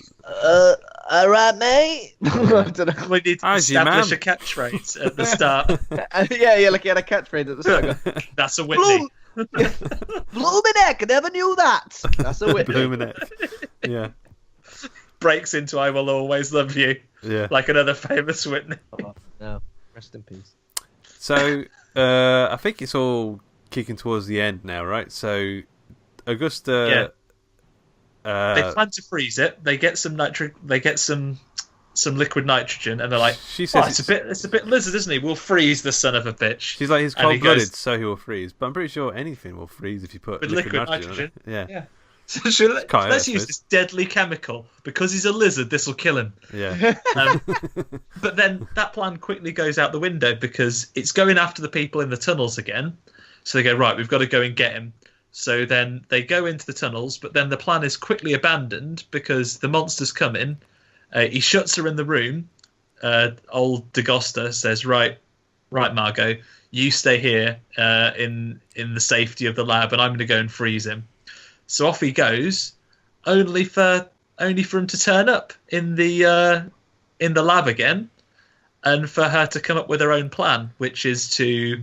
right, mate. I don't know. We need to establish a catchphrase at the start. Like he had a catchphrase at the start. That's a Whitney. Blooming heck, I never knew that. That's a Whitney. Blooming heck. Yeah. Breaks into "I will always love you." Yeah. Like another famous Whitney. Oh, no. Rest in peace. So, I think it's all kicking towards the end now, right? So, Augusta. They plan to freeze it. They get some They get some liquid nitrogen, and they're like, she says it's a bit lizard, isn't he? We'll freeze the son of a bitch. She's like, he's cold-blooded, so he will freeze. But I'm pretty sure anything will freeze if you put liquid nitrogen. Yeah. So let's use this deadly chemical because he's a lizard. This will kill him. Yeah. But then that plan quickly goes out the window because it's going after the people in the tunnels again. So they go, right, we've got to go and get him. So then they go into the tunnels, but then the plan is quickly abandoned because the monster's come in. He shuts her in the room. Old DaGosta says, right, Margot, you stay here in the safety of the lab, and I'm going to go and freeze him. So off he goes, only for him to turn up in the lab again, and for her to come up with her own plan, which is to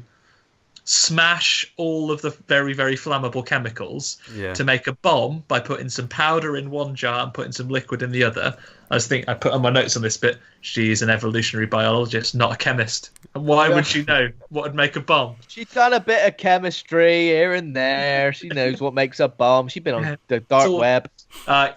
smash all of the very, very flammable chemicals to make a bomb by putting some powder in one jar and putting some liquid in the other. I put on my notes on this bit, she is an evolutionary biologist, not a chemist. And why would she know what would make a bomb? She's done a bit of chemistry here and there. She knows what makes a bomb. She's been on the dark web.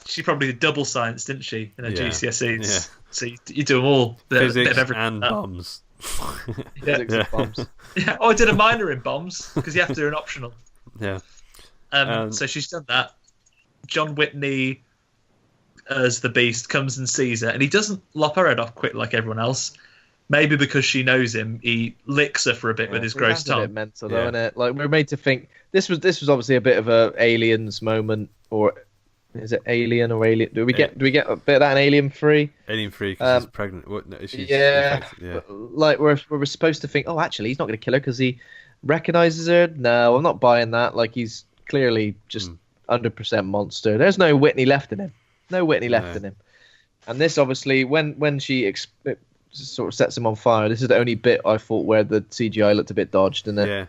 She probably did double science, didn't she, in her GCSEs? Yeah. So you do them all. Physics and bombs. Physics and bombs. Yeah. Oh, I did a minor in bombs because you have to do an optional. Yeah. So she's done that. John Whitney, as the Beast, comes and sees her, and he doesn't lop her head off quick like everyone else. Maybe because she knows him, he licks her for a bit with his gross tongue. A bit mental, though, isn't it? Like, we're made to think this was obviously a bit of a Aliens moment, or is it Alien or Alien? Do we get a bit of that in Alien 3? Alien 3 because she's pregnant. What? No, she's like we're supposed to think, oh, actually, he's not going to kill her because he recognizes her. No, I'm not buying that. Like, he's clearly just 100% monster. There's no Whitney left in him. No Whitney left in him. And this, obviously, when she sort of sets him on fire, this is the only bit I thought where the CGI looked a bit dodged, and the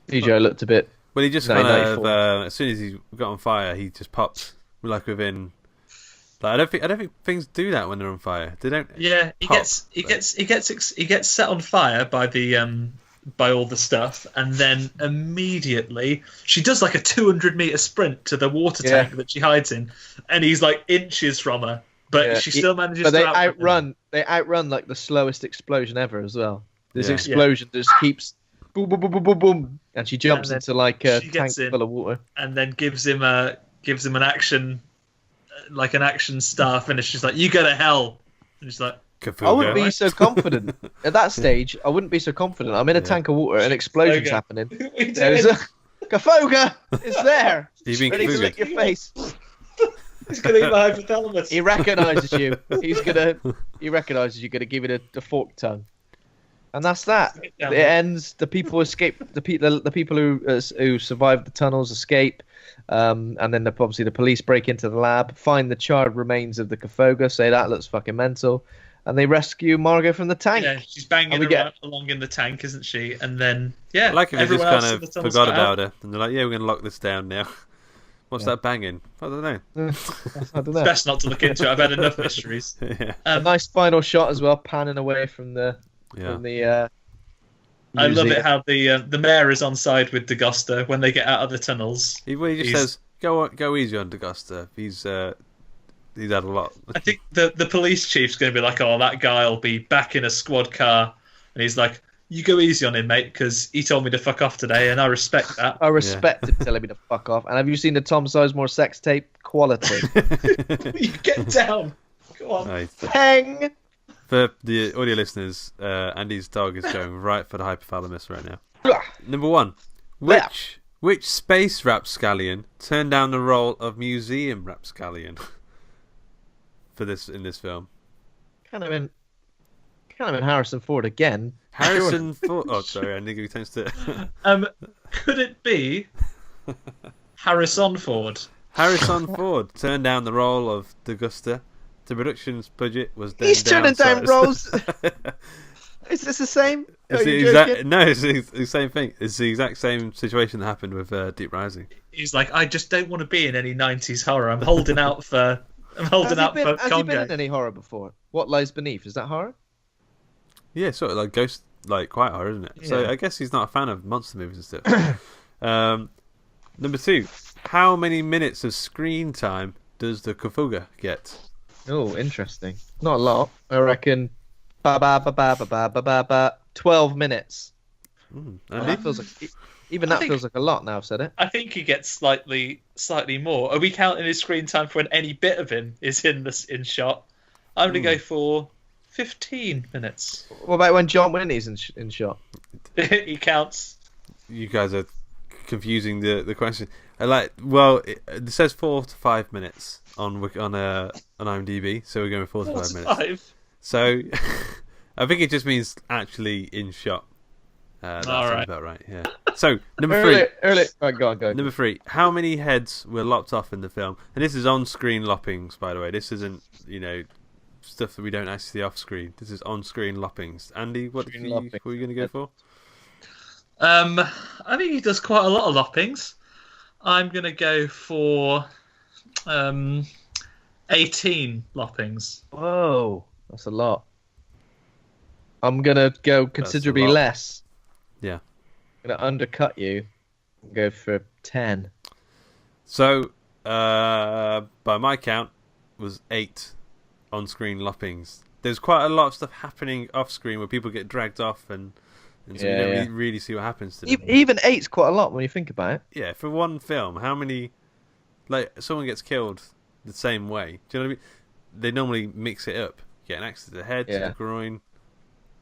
CGI looked a bit. Well, he just kind of as soon as he got on fire, he just popped like within. Like, I don't think things do that when they're on fire. They don't. Yeah, he gets set on fire by the by all the stuff, and then immediately she does like a 200-meter sprint to the water tank that she hides in, and he's like inches from her. But she still manages to outrun. They outrun like the slowest explosion ever as well. This explosion just keeps boom, boom, boom, boom, boom, boom, and she jumps into like a tank full of water, and then gives him an action, like an action star finish. She's like, "You go to hell," and she's like, Kafuga. I wouldn't be so confident at that stage. I wouldn't be so confident. I'm in a tank of water, and explosions happening. There's a Kafuga. It's there. He's being ready to lick your face. He's gonna eat my hypothalamus. He recognises you. He recognises you. Gonna give it a forked tongue, and that's that. It ends. The people escape. The people who survive the tunnels escape, and then obviously the police break into the lab, find the charred remains of the Kafuga, say that looks fucking mental, and they rescue Margot from the tank. Yeah, she's banging along in the tank, isn't she? And then I like if they just kind of forgot about her, and they're like, "Yeah, we're gonna lock this down now." What's that banging? I don't know. It's best not to look into it. I've had enough mysteries. A nice final shot as well, panning away from the. I love it how the mayor is on side with DeGusta when they get out of the tunnels. He just says, "Go easy on DeGusta. He's had a lot." I think the police chief's going to be like, "Oh, that guy will be back in a squad car," and he's like, "You go easy on him, mate, because he told me to fuck off today, and I respect that." I respect him telling me to fuck off. And have you seen the Tom Sizemore sex tape? Quality. You get down. Go on. Nice. Peng. For the audio listeners, Andy's dog is going right for the hypothalamus right now. Number 1. Which space rapscallion turned down the role of museum rapscallion in this film? Kind of in Harrison Ford again. Harrison Ford. Oh, sorry, I think he tends to. Could it be Harrison Ford? Harrison Ford turned down the role of DeGusta. The production's budget was then He's turning down roles. Is this the same? It's the same thing. It's the exact same situation that happened with Deep Rising. He's like, I just don't want to be in any 90s horror. I'm holding out for. Congo. Has he been in any horror before? What Lies Beneath? Is that horror? Yeah, sort of like ghost, like quite horror, isn't it? Yeah. So I guess he's not a fan of monster movies and stuff. Number 2, how many minutes of screen time does the Kafuga get? Oh, interesting. Not a lot. I reckon 12 minutes. That feels like feels like a lot now I've said it. I think he gets slightly more. Are we counting his screen time for when any bit of him is in shot? I'm going to go for 15 minutes. What about when John Winnie's in shot? He counts. You guys are confusing the question. It says 4 to 5 minutes on IMDb, so we're going with 4 to 5 minutes. 5? So I think it just means actually in shot. That sounds about right. Yeah. So number 3. Right, go on. Number 3. How many heads were lopped off in the film? And this is on-screen loppings, by the way. This isn't stuff that we don't actually see off-screen. This is on-screen loppings. Andy, what were you going to go for? I think he does quite a lot of loppings. I'm going to go for 18 loppings. Whoa, that's a lot. I'm going to go considerably less. Yeah. I'm going to undercut you and go for 10. So, by my count, was 8 on-screen loppings. There's quite a lot of stuff happening off-screen where people get dragged off and so you don't really see what happens to them. Even 8's quite a lot when you think about it. Yeah, for one film, how many... Like, someone gets killed the same way. Do you know what I mean? They normally mix it up. Get an axe to the head, to the groin,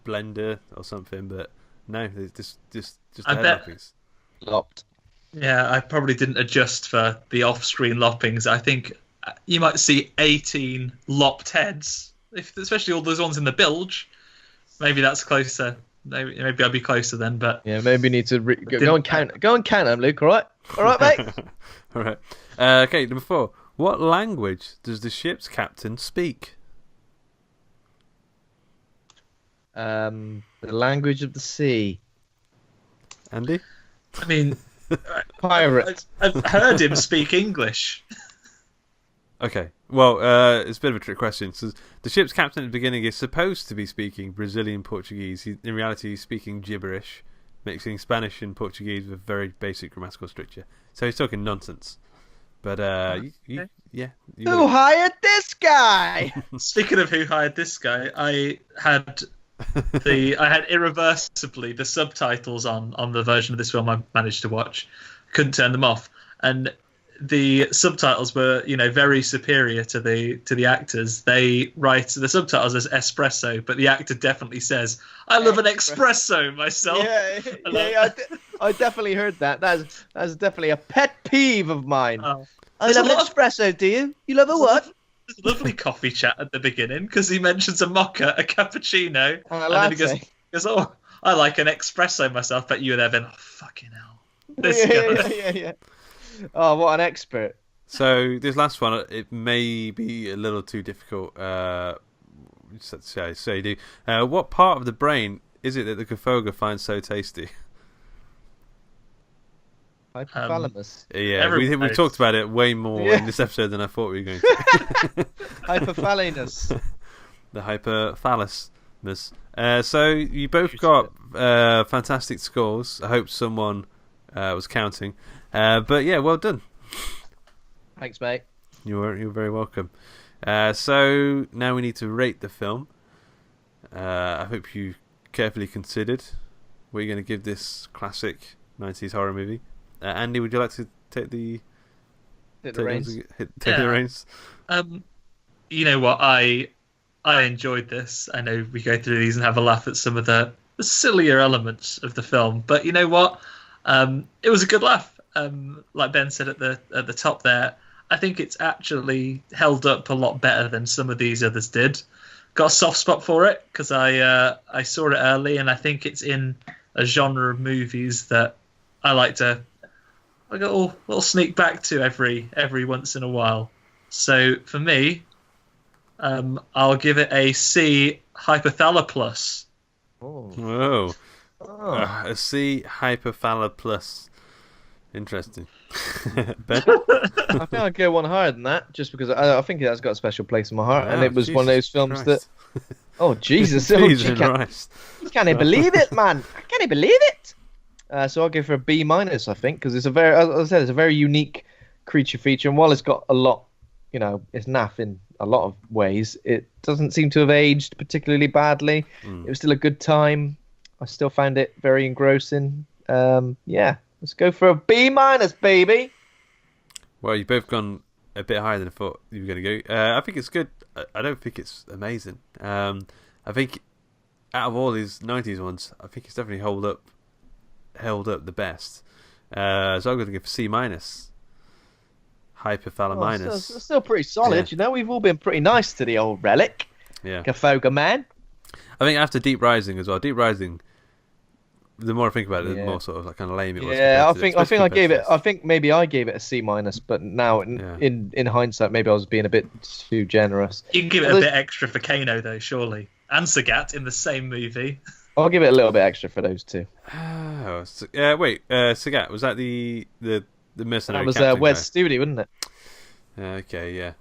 blender or something, but no, there's just head loppings. Lopped. Yeah, I probably didn't adjust for the off-screen loppings. I think you might see 18 lopped heads, especially all those ones in the bilge. Maybe that's closer. Maybe I'll be closer then, but yeah, maybe you need to go and count. Go and count them, Luke. All right, mate. All right. Okay, number 4. What language does the ship's captain speak? The language of the sea. Andy? I mean, pirate. I've heard him speak English. Okay, well, it's a bit of a trick question. So the ship's captain at the beginning is supposed to be speaking Brazilian Portuguese. In reality, he's speaking gibberish, mixing Spanish and Portuguese with very basic grammatical structure. So he's talking nonsense. But, Who hired this guy? Speaking of who hired this guy, I had I had irreversibly the subtitles on the version of this film I managed to watch. Couldn't turn them off, and the subtitles were, very superior to the actors. They write the subtitles as espresso, but the actor definitely says, "I love an espresso myself." I definitely heard that. That's definitely a pet peeve of mine. I love an espresso. Do you? You love a what? There's a lovely coffee chat at the beginning because he mentions a mocha, a cappuccino, and then he goes, "Oh, I like an espresso myself." But you were there, then, oh, fucking hell. This guy. Yeah. Oh, what an expert! So this last one, it may be a little too difficult. So you do. What part of the brain is it that the Kofoga finds so tasty? Hypothalamus. Yeah, we talked about it way more in this episode than I thought we were going to. Hypothalamus. The hypothalamus. So you both got fantastic scores. I hope someone was counting. But yeah, well done. Thanks, mate. You're very welcome. So now we need to rate the film. I hope you carefully considered what you're going to give this classic 90s horror movie. Andy, would you like to take the reins? Take the reins. You know what? I enjoyed this. I know we go through these and have a laugh at some of the sillier elements of the film, but you know what? It was a good laugh. Like Ben said at the top there, I think it's actually held up a lot better than some of these others did. Got a soft spot for it because I saw it early, and I think it's in a genre of movies that I like to a little sneak back to every once in a while. So for me, I'll give it a C hypothala plus. Whoa. A C hypothala plus. Interesting. Ben? I think I'd go one higher than that, just because I think it has got a special place in my heart, and it was one of those films that. Oh Jesus! Jesus Christ! Can't even believe it, man! I can't even believe it. So I'll go for a B minus, I think, because it's a very, as I said, it's a very unique creature feature, and while it's got a lot, it's naff in a lot of ways, it doesn't seem to have aged particularly badly. It was still a good time. I still found it very engrossing. Let's go for a B minus, baby. Well, you've both gone a bit higher than I thought you were going to go. I think it's good. I don't think it's amazing. I think out of all these 90s ones, I think it's definitely held up the best. So I'm going to give C minus. Hypothala minus. Still pretty solid. Yeah. We've all been pretty nice to the old Relic. Yeah. Kofoga man. I think after Deep Rising as well. Deep Rising, the more I think about it, the more sort of like kind of lame it was. Yeah, I gave it. I think maybe I gave it a C minus, but now in hindsight, maybe I was being a bit too generous. You can give it a bit extra for Kano though, surely, and Sagat in the same movie. I'll give it a little bit extra for those two. Oh, wait, Sagat, was that the mercenary? That was Wes Studi, wasn't it? Okay, yeah.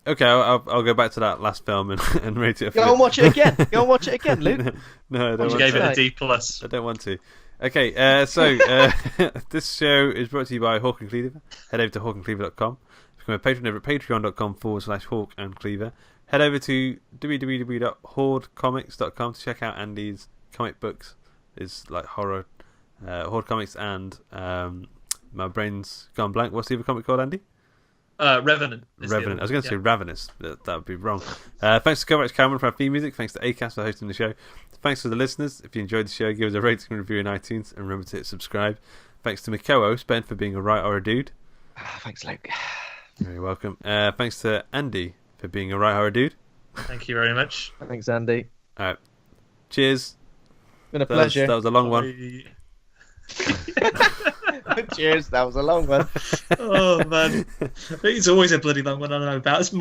Okay, I'll go back to that last film and rate it. Go and watch it again. Go and watch it again, Luke. No, I don't want gave to. It a D plus. I don't want to. Okay, so this show is brought to you by Hawk and Cleaver. Head over to hawkandcleaver.com. Become a patron over at patreon.com/Hawk and Cleaver. Head over to www.hordecomics.com to check out Andy's comic books. It's like horror, Horde Comics, and my brain's gone blank. What's the other comic called, Andy? Revenant. Revenant. I was going to say Ravenous. That would be wrong. Thanks to Covax Cameron for our theme music. Thanks to Acast for hosting the show. Thanks to the listeners. If you enjoyed the show, give us a rating and review in iTunes, and remember to hit subscribe. Thanks to my co-host Ben for being a right or a dude. Thanks, Luke. You're very welcome. Thanks to Andy for being a right or a dude. Thank you very much. Thanks, Andy. All right. Cheers. Been a pleasure. That was a long one. Cheers. That was a long one. Oh man, it's always a bloody long one. I don't know about. It's more